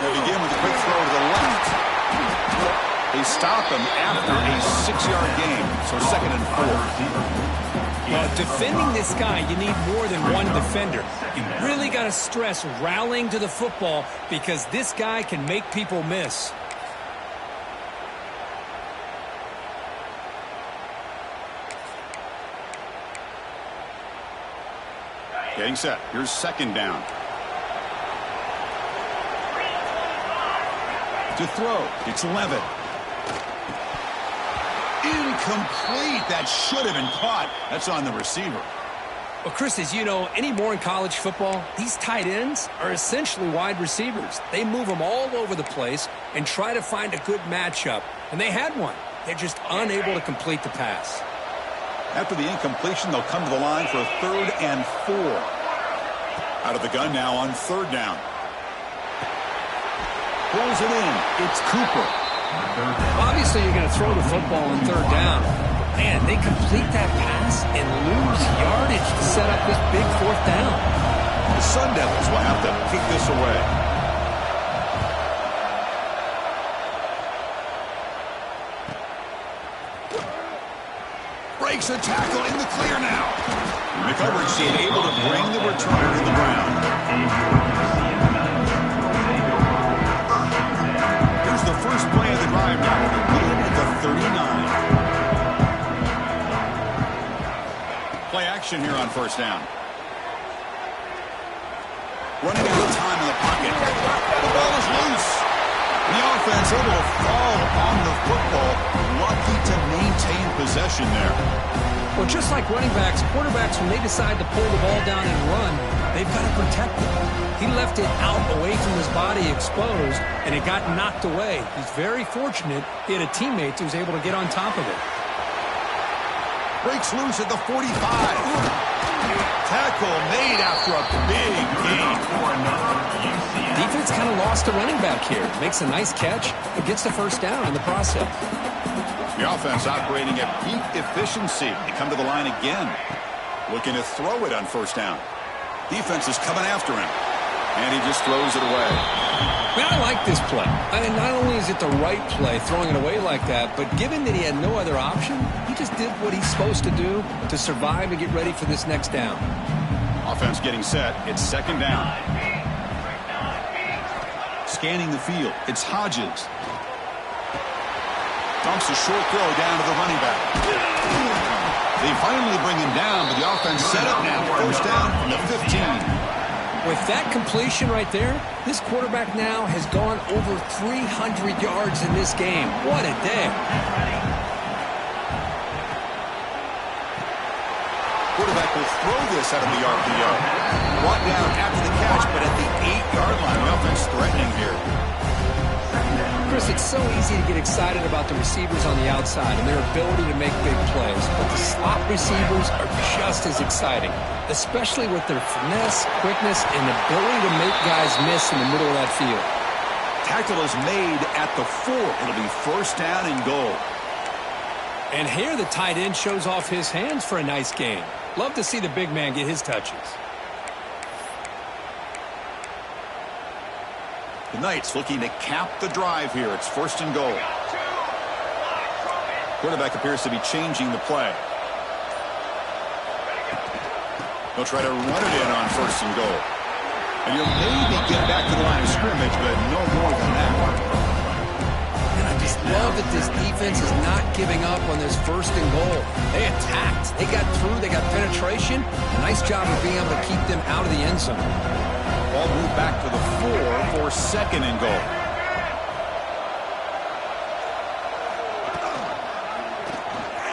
They begin with a quick throw to the left. They stop him after a 6-yard gain, so second and 4.
Well, defending this guy, you need more than one defender. You really got to stress rallying to the football because this guy can make people miss.
Getting set. Here's second down. To throw. It's 11. Incomplete. That should have been caught. That's on the receiver.
Well, Chris, as you know, anymore in college football, these tight ends are essentially wide receivers. They move them all over the place and try to find a good matchup. And they had one. They're just unable to complete the pass.
After the incompletion, they'll come to the line for a 3rd and 4. Out of the gun now on 3rd down. Pulls it in. It's Cooper.
Obviously, you're going to throw the football on 3rd down. Man, they complete that pass and lose yardage to set up this big 4th down.
The Sun Devils will have to kick this away. Breaks a tackle in the clear now. The coverage team able to bring the returner to the ground. Here's the first play of the drive now. At the 39. Play action here on 1st down. Running out of time in the pocket. The ball is loose. The offense able to fall on the football. Lucky to maintain possession there.
Well, just like running backs, quarterbacks, when they decide to pull the ball down and run, they've got to protect it. He left it out away from his body exposed, and it got knocked away. He's very fortunate he had a teammate who was able to get on top of it.
Breaks loose at the 45. Tackle made after a big gain.
Defense kind of lost a running back here. Makes a nice catch, but gets the 1st down in the process.
The offense operating at peak efficiency. They come to the line again. Looking to throw it on first down. Defense is coming after him. And he just throws it away.
Man, I like this play. Not only is it the right play, throwing it away like that, but given that he had no other option, he just did what he's supposed to do to survive and get ready for this next down.
Offense getting set. It's second down. Scanning the field. It's Hodges. Dumps a short throw down to the running back. They finally bring him down, but the offense set up now. First down from the 15.
With that completion right there, this quarterback now has gone over 300 yards in this game. What a day.
Quarterback will throw this out of the RPO. Brought down after the catch, but at the 8-yard line, the offense threatening here.
Chris, it's so easy to get excited about the receivers on the outside and their ability to make big plays, but the slot receivers are just as exciting, especially with their finesse, quickness, and ability to make guys miss in the middle of that field.
Tackle is made at the 4. It'll be first down and goal.
And here the tight end shows off his hands for a nice gain. Love to see the big man get his touches.
The Knights looking to cap the drive here. It's first and goal. Quarterback appears to be changing the play. They'll try to run it in on first and goal. And you'll maybe get back to the line of scrimmage, but no more than that.
And I just love that this defense is not giving up on this first and goal. They attacked. They got through. They got penetration. Nice job of being able to keep them out of the end zone.
Ball moved back to the 4 for second and goal.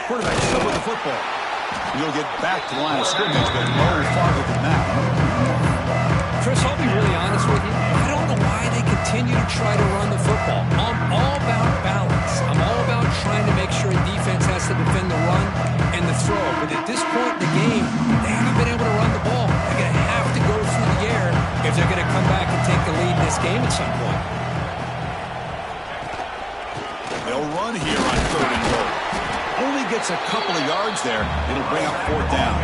Quarterback still with the football. He'll get back to the line of scrimmage, but no farther than that.
Chris, I'll be really honest with you. I don't know why they continue to try to run the football. I'm all about balance. I'm all about trying to make sure a defense has to defend the run and the throw. But at this point in the game, they haven't been able to run the ball. They're going to have to go through the air if they're going to come back and take the lead in this game at some point.
They'll run here on third and goal. Only gets a couple of yards there. It'll bring up fourth down.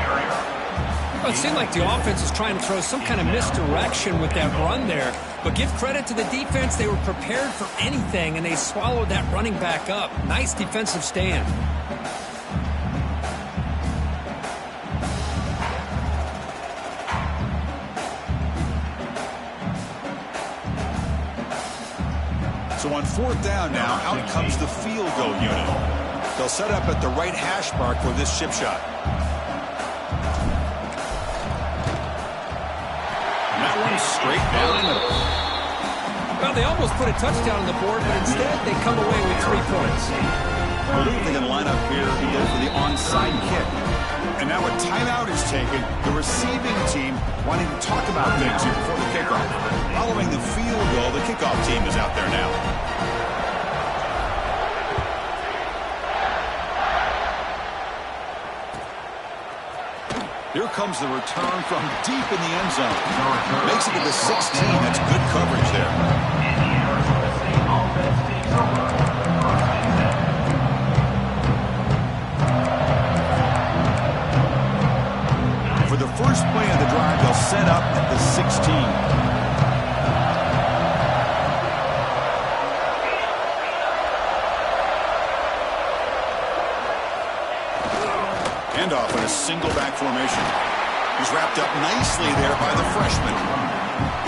Well, it seemed like the offense is trying to throw some kind of misdirection with that run there. But give credit to the defense. They were prepared for anything, and they swallowed that running back up. Nice defensive stand.
So on fourth down now, out comes the field goal unit. They'll set up at the right hash mark for this chip shot. And that one's straight down the middle.
Well, they almost put a touchdown on the board, but instead they come away with 3 points.
I believe they can line up here and go for the onside kick. And now a timeout is taken. The receiving team wanting to talk about things here before the kickoff. Following the field goal, the kickoff team is out there now. Here comes the return from deep in the end zone. Makes it to the 16. That's good coverage there. For the first play of the drive, they'll set up at the 16. Handoff in a single back formation. He's wrapped up nicely there by the freshman.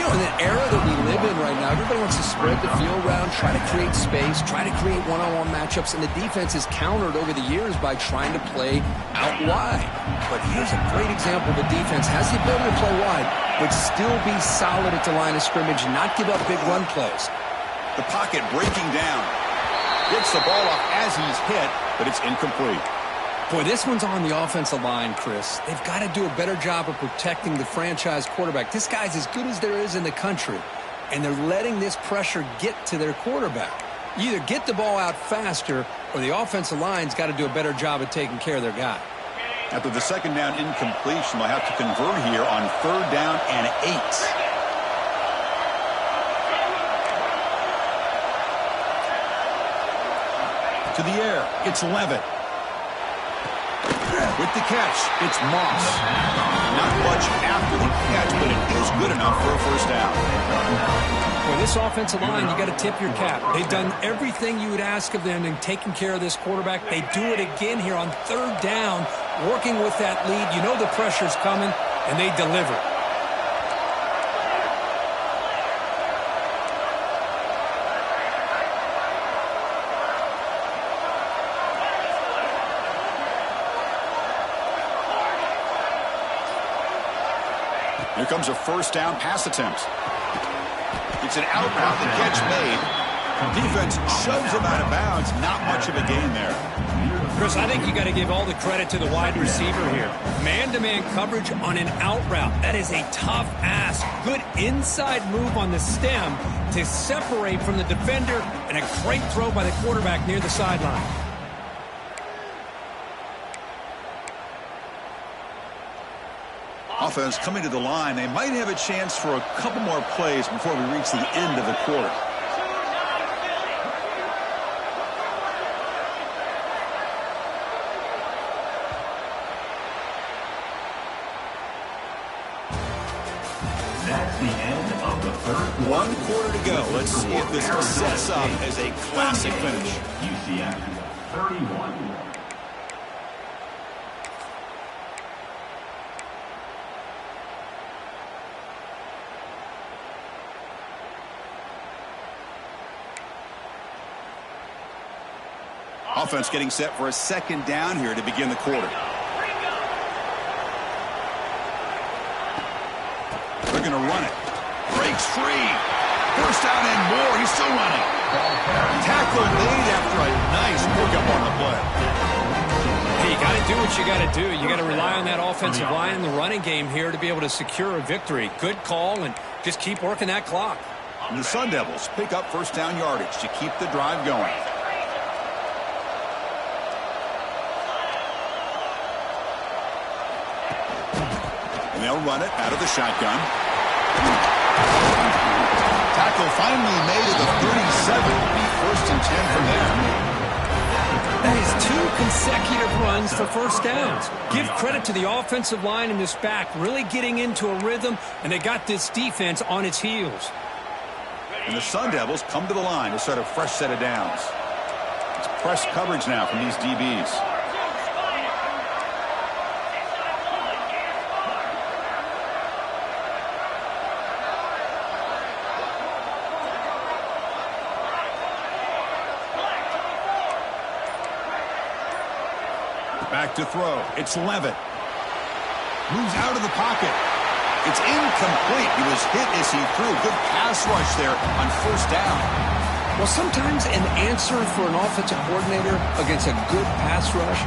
You know, in the era that we live in right now, everybody wants to spread the field around, try to create space, try to create one-on-one matchups, and the defense is countered over the years by trying to play out wide. But here's a great example of a defense has the ability to play wide, but still be solid at the line of scrimmage and not give up big run plays.
The pocket breaking down. Gets the ball off as he's hit, but it's incomplete.
Boy, this one's on the offensive line, Chris. They've got to do a better job of protecting the franchise quarterback. This guy's as good as there is in the country, and they're letting this pressure get to their quarterback. You either get the ball out faster, or the offensive line's got to do a better job of taking care of their guy.
After the second down incompletion, they'll have to convert here on third down and 8. To the air, it's Levitt. With the catch, it's Moss. Not much after the catch, but it is good enough for a first down.
Well, this offensive line, you got to tip your cap. They've done everything you would ask of them in taking care of this quarterback. They do it again here on third down, working with that lead. You know the pressure's coming, and they deliver.
Here comes a first down pass attempt. It's an out route, the catch made. Defense shoves him out of bounds. Not much of a gain there.
Chris, I think you got to give all the credit to the wide receiver here. Man-to-man coverage on an out route. That is a tough ask. Good inside move on the stem to separate from the defender, and a great throw by the quarterback near the sideline.
Offense coming to the line. They might have a chance for a couple more plays before we reach the end of the quarter.
That's the end of the third quarter.
1 quarter to go. Let's see if this sets up as a classic finish.
UCF 31.
Offense getting set for a second down here to begin the quarter. They're going to run it. Breaks free. First down and more. He's still running. Tackle made after a nice pickup on the play.
Hey, you got to do what you got to do. You got to rely on that offensive line in the running game here to be able to secure a victory. Good call, and just keep working that clock.
And the Sun Devils pick up first down yardage to keep the drive going. And they'll run it out of the shotgun. Tackle finally made at the 37. Be first and 10 from there.
That is 2 consecutive runs for first downs. Give credit to the offensive line and this back really getting into a rhythm, and they got this defense on its heels.
And the Sun Devils come to the line to start a fresh set of downs. It's press coverage now from these DBs. Back to throw. It's Levitt. Moves out of the pocket. It's incomplete. He was hit as he threw. Good pass rush there on first down.
Well, sometimes an answer for an offensive coordinator against a good pass rush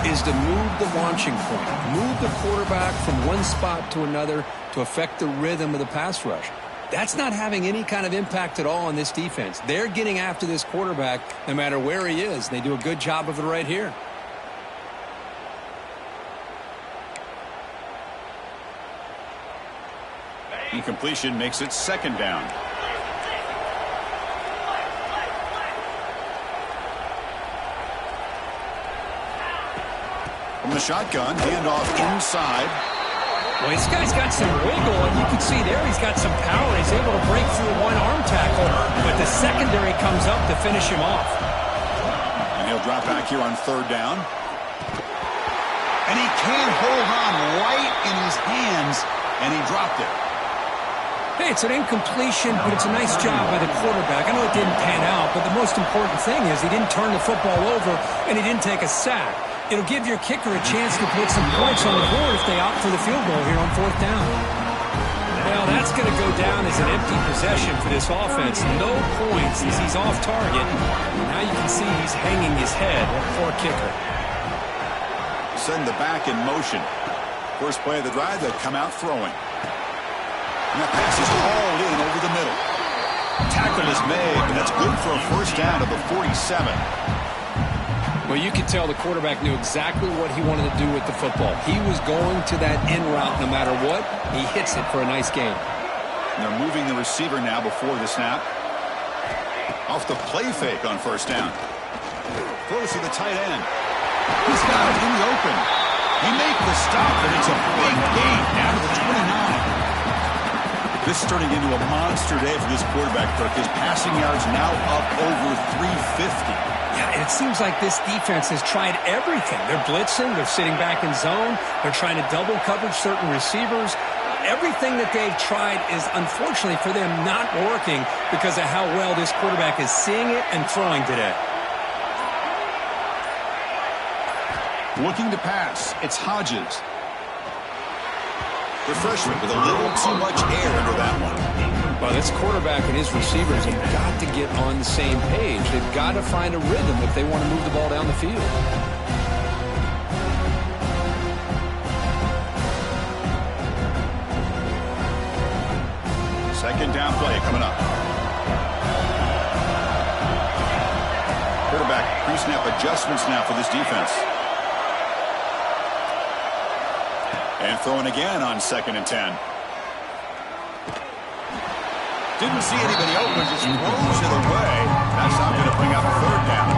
is to move the launching point. Move the quarterback from one spot to another to affect the rhythm of the pass rush. That's not having any kind of impact at all on this defense. They're getting after this quarterback no matter where he is. They do a good job of it right here.
Incompletion makes it second down. From the shotgun, handoff inside.
Well, this guy's got some wiggle, and you can see there he's got some power. He's able to break through one arm tackle, but the secondary comes up to finish him off.
And he'll drop back here on third down. And he can't hold on right in his hands, and he dropped it.
Hey, it's an incompletion, but it's a nice job by the quarterback. I know it didn't pan out, but the most important thing is he didn't turn the football over, and he didn't take a sack. It'll give your kicker a chance to put some points on the board if they opt for the field goal here on fourth down. Well, that's going to go down as an empty possession for this offense. No points as he's off target. Now you can see he's hanging his head. That poor kicker.
Send the back in motion. First play of the drive, they come out throwing. And that pass is hauled in over the middle. Tackle is made, and that's good for a first down to the 47.
Well, you could tell the quarterback knew exactly what he wanted to do with the football. He was going to that in route no matter what. He hits it for a nice gain.
And they're moving the receiver now before the snap. Off the play fake on first down. Throws to the tight end. He's got it in the open. They make the stop, and it's a big gain down to the 29. This is turning into a monster day for this quarterback, Kirk. His passing yards now up over 350.
Yeah, and it seems like this defense has tried everything. They're blitzing, they're sitting back in zone, they're trying to double coverage certain receivers. Everything that they've tried is, unfortunately for them, not working because of how well this quarterback is seeing it and throwing today.
Looking to pass, it's Hodges. The freshman with a little too much air under that one.
Well, this quarterback and his receivers have got to get on the same page. They've got to find a rhythm if they want to move the ball down the field.
Second down play coming up. Quarterback pre-snap adjustments now for this defense. And throwing again on 2nd and 10. Didn't see anybody open, just throws it away. That's not going to bring up 3rd down.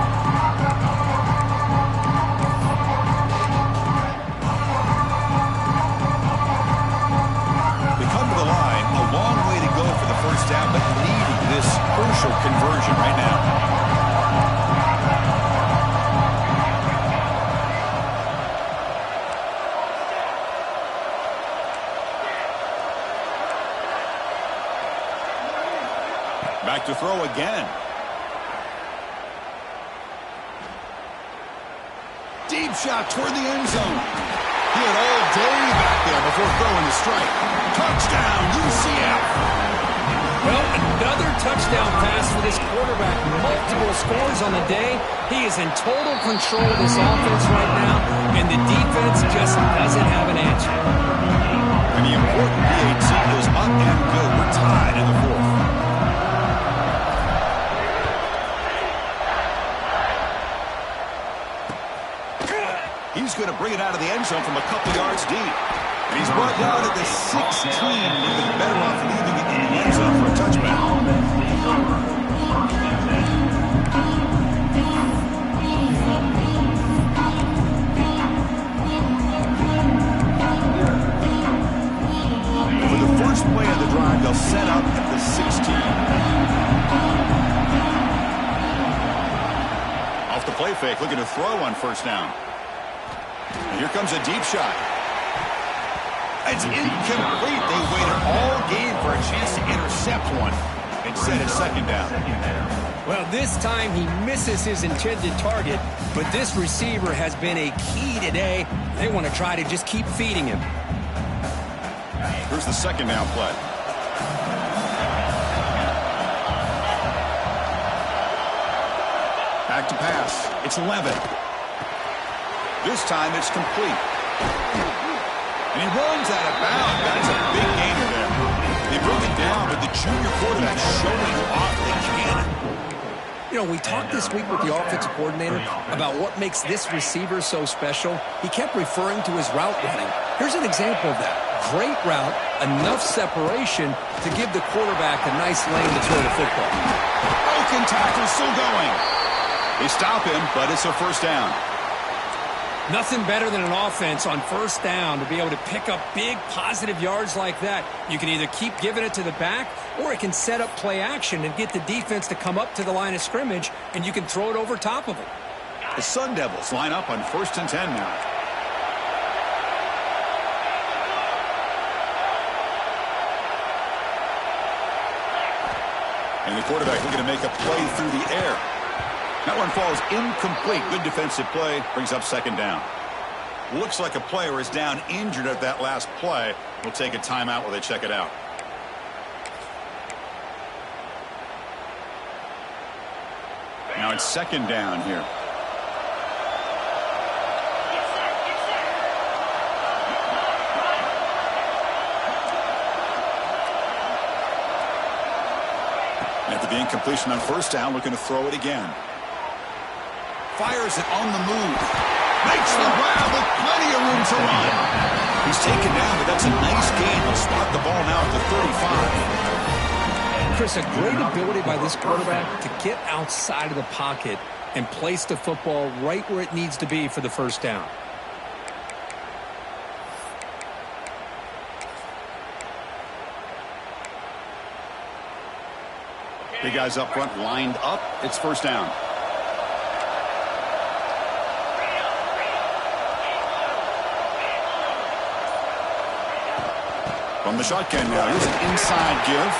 They come to the line, a long way to go for the 1st down, but needing this crucial conversion right now. Back to throw again. Deep shot toward the end zone. He had all day back there before throwing the strike. Touchdown, UCF.
Well, another touchdown pass for this quarterback. Multiple scores on the day. He is in total control of this offense right now, and the defense just doesn't have an answer.
And the important PAT is up and good. We're tied in the 4th. He's going to bring it out of the end zone from a couple yards deep. And he's brought down at the 16. Even better off leaving it in the end zone for a touchback. For the first play of the drive, they'll set up at the 16. Off the play fake, looking to throw on 1st down. And here comes a deep shot. It's incomplete. They waited all game for a chance to intercept one. Instead, it's 2nd down.
Well, this time he misses his intended target, but this receiver has been a key today. They want to try to just keep feeding him.
Here's the 2nd down play. Back to pass. It's 11. This time it's complete. And he runs out of bounds. That's a big gainer there. They bring it down, but the junior quarterback showing off the cannon.
You know, we talked this week with the offensive coordinator about what makes this receiver so special. He kept referring to his route running. Here's an example of that. Great route, enough separation to give the quarterback a nice lane to throw the football.
Broken tackle still going. They stop him, but it's a 1st down.
Nothing better than an offense on 1st down to be able to pick up big positive yards like that. You can either keep giving it to the back, or it can set up play action and get the defense to come up to the line of scrimmage, and you can throw it over top of them.
The Sun Devils line up on 1st and 10 now. And the quarterback looking to make a play through the air. That one falls incomplete. Good defensive play. Brings up 2nd down. Looks like a player is down injured at that last play. We'll take a timeout while they check it out. Now it's 2nd down here. After the incompletion on 1st down, looking to throw it again. Fires it on the move. Makes the grab with plenty of room to run. He's taken down, but that's a nice gain. He'll spot the ball now at the 35.
Chris, a great ability by this quarterback to get outside of the pocket and place the football right where it needs to be for the 1st down.
Big guys up front lined up. It's first down. From the shotgun now, here's an inside give.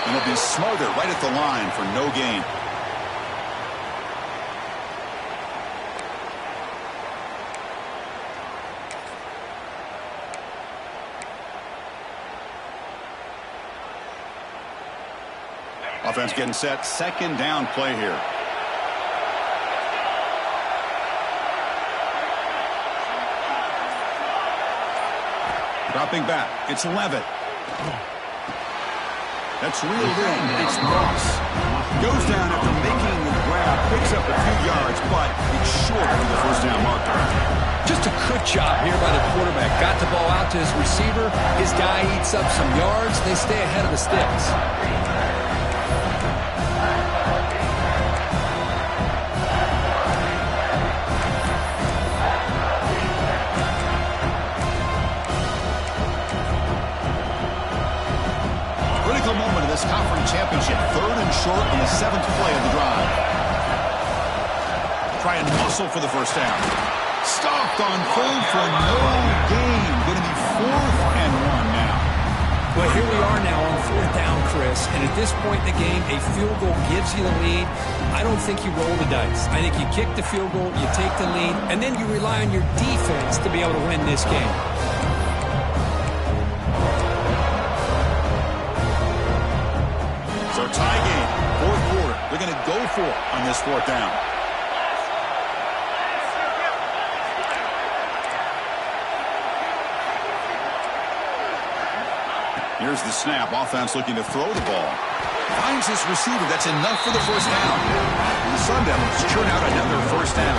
And it'll be smothered right at the line for no gain. Offense getting set. Second down play here. Dropping back. It's Levitt. That's reeled in. It's Moss. Goes down after making the grab. Picks up a few yards, but it's short of the first down marker.
Just a good job here by the quarterback. Got the ball out to his receiver. His guy eats up some yards. They stay ahead of the sticks.
Moment of this conference championship. Third and short on the 7th play of the drive. Try and muscle for the first down. Stopped on third for no gain. Going to be 4th and 1 now.
Well, here we are now on 4th down, Chris. And at this point in the game, a field goal gives you the lead. I don't think you roll the dice. I think you kick the field goal, you take the lead, and then you rely on your defense to be able to win this game.
So tie game, 4th quarter. They're going to go for it on this 4th down. Here's the snap. Offense looking to throw the ball. Finds his receiver. That's enough for the first down. And the Sun Devils churn out another first down.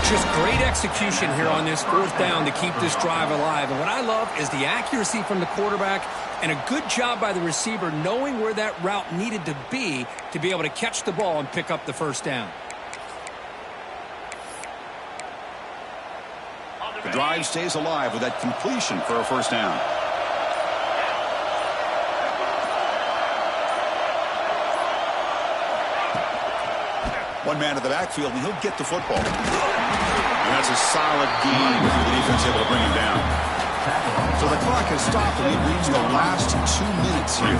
Just great execution here on this 4th down to keep this drive alive. And what I love is the accuracy from the quarterback and a good job by the receiver knowing where that route needed to be able to catch the ball and pick up the first down.
The drive stays alive with that completion for a first down. One man to the backfield, and he'll get the football. And that's a solid gain for the defense able to bring him down. So the clock has stopped, and we've reached the last 2 minutes here.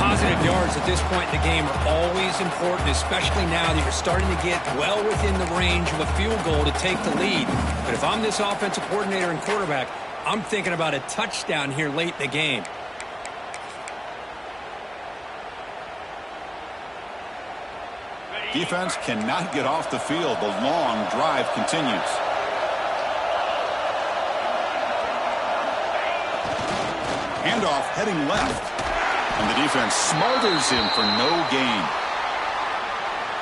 Positive yards at this point in the game are always important, especially now that you're starting to get well within the range of a field goal to take the lead. But if I'm this offensive coordinator and quarterback, I'm thinking about a touchdown here late in the game.
Defense cannot get off the field. The long drive continues. Handoff heading left. And the defense smothers him for no gain.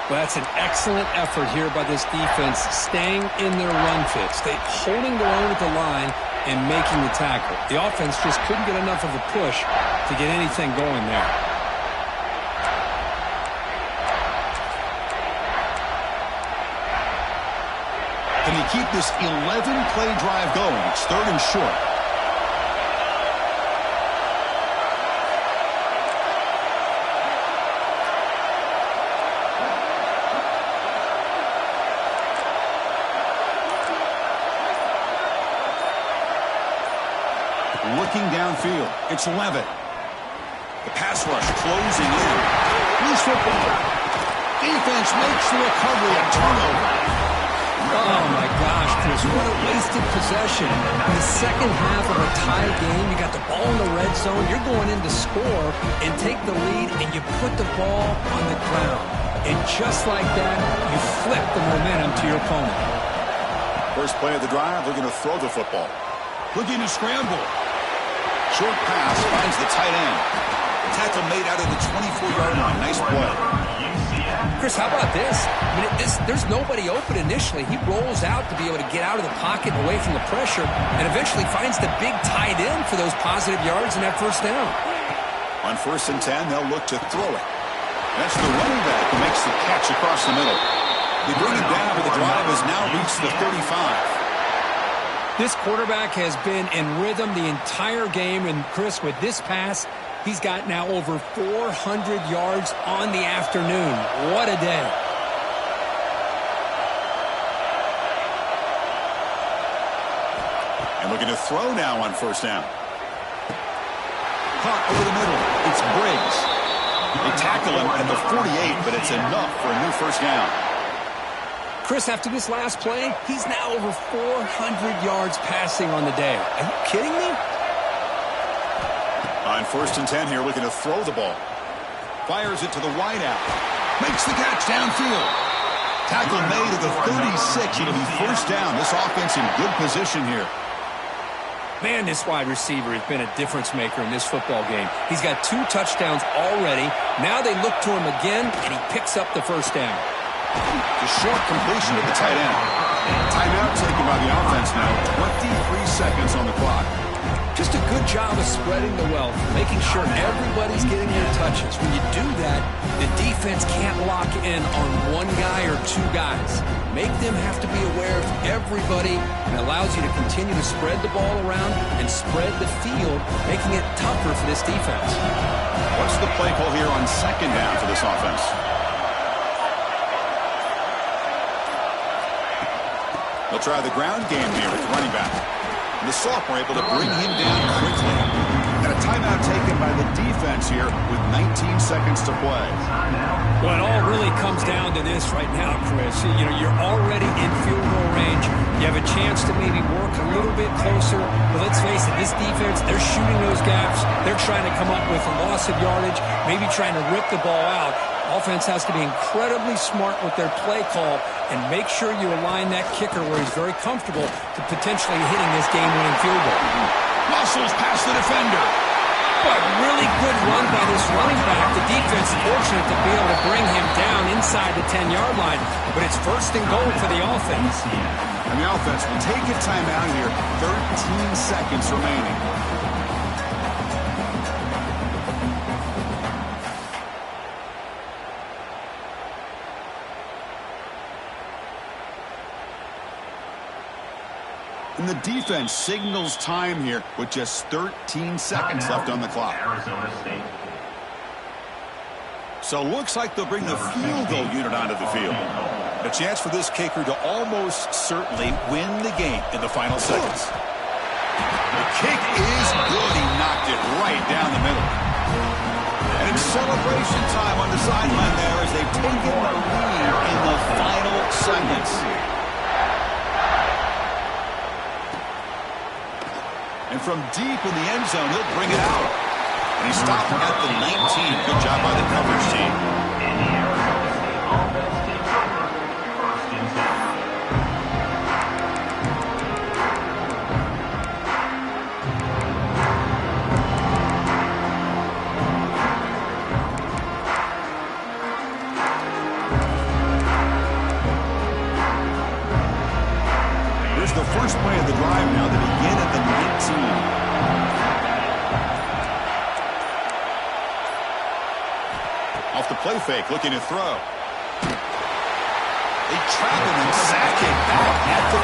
Well, that's an excellent effort here by this defense, staying in their run fits. They holding their own at the line and making the tackle. The offense just couldn't get enough of a push to get anything going there.
Can he keep this 11-play drive going? It's 3rd and short. Looking downfield, it's Levitt. The pass rush closing in. Loose football. Defense makes the recovery and turnover.
Oh, my gosh, Chris, what a wasted possession. In the second half of a tie game, you got the ball in the red zone, you're going in to score and take the lead, and you put the ball on the ground. And just like that, you flip the momentum to your opponent.
First play of the drive, they're going to throw the football. Looking to scramble. Short pass finds the tight end. Tackle made out of the 24-yard line. Nice play.
Chris, how about this? I mean, there's nobody open initially. He rolls out to be able to get out of the pocket and away from the pressure and eventually finds the big tight end for those positive yards and that first down.
On 1st and 10, they'll look to throw it. That's the running back who makes the catch across the middle. They bring him down, but the drive has now reached the 35.
This quarterback has been in rhythm the entire game, and Chris, with this pass, he's got now over 400 yards on the afternoon. What a day.
And looking to throw now on first down. Caught over the middle. It's Briggs. They tackle him at the 48, but it's enough for a new first down.
Chris, after this last play, he's now over 400 yards passing on the day. Are you kidding me?
On 1st and 10 here, looking to throw the ball. Fires it to the wideout. Makes the catch downfield. Tackle made at the 36. It'll be first down. This offense in good position here.
Man, this wide receiver has been a difference maker in this football game. He's got 2 touchdowns already. Now they look to him again, and he picks up the first down.
The short completion of the tight end. Timeout taken by the offense now. 23 seconds on the clock.
Just a good job of spreading the wealth, making sure everybody's getting their touches. When you do that, the defense can't lock in on one guy or 2 guys. Make them have to be aware of everybody, and allows you to continue to spread the ball around and spread the field, making it tougher for this defense.
What's the play call here on 2nd down for this offense? They'll try the ground game here with the running back. The sophomore able to bring him down quickly. And a timeout taken by the defense here with 19 seconds to play.
Well, it all really comes down to this right now, Chris. You know, you're already in field goal range. You have a chance to maybe work a little bit closer. But let's face it, this defense, they're shooting those gaps. They're trying to come up with a loss of yardage, maybe trying to rip the ball out. Offense has to be incredibly smart with their play call and make sure you align that kicker where he's very comfortable to potentially hitting this game-winning field goal.
Muscles past the defender.
But really good run by this running back. The defense is fortunate to be able to bring him down inside the 10-yard line. But it's 1st and goal for the offense.
And the offense will take a timeout here. 13 seconds remaining. And the defense signals time here with just 13 seconds left on the clock.
Arizona State.
So looks like they'll bring the field goal unit onto the field. A chance for this kicker to almost certainly win the game in the final seconds. The kick is good. He knocked it right down the middle. And it's celebration time on the sideline there as they've taken the lead in the final seconds. And from deep in the end zone, he'll bring it out. And he stopped at the 19. Good job by the coverage team.
And the Arizona State offense takes over 1st and 10.
Here's the first play of the drive now. They begin at the 19. Off the play fake, looking to throw. They trap him and sack it back at the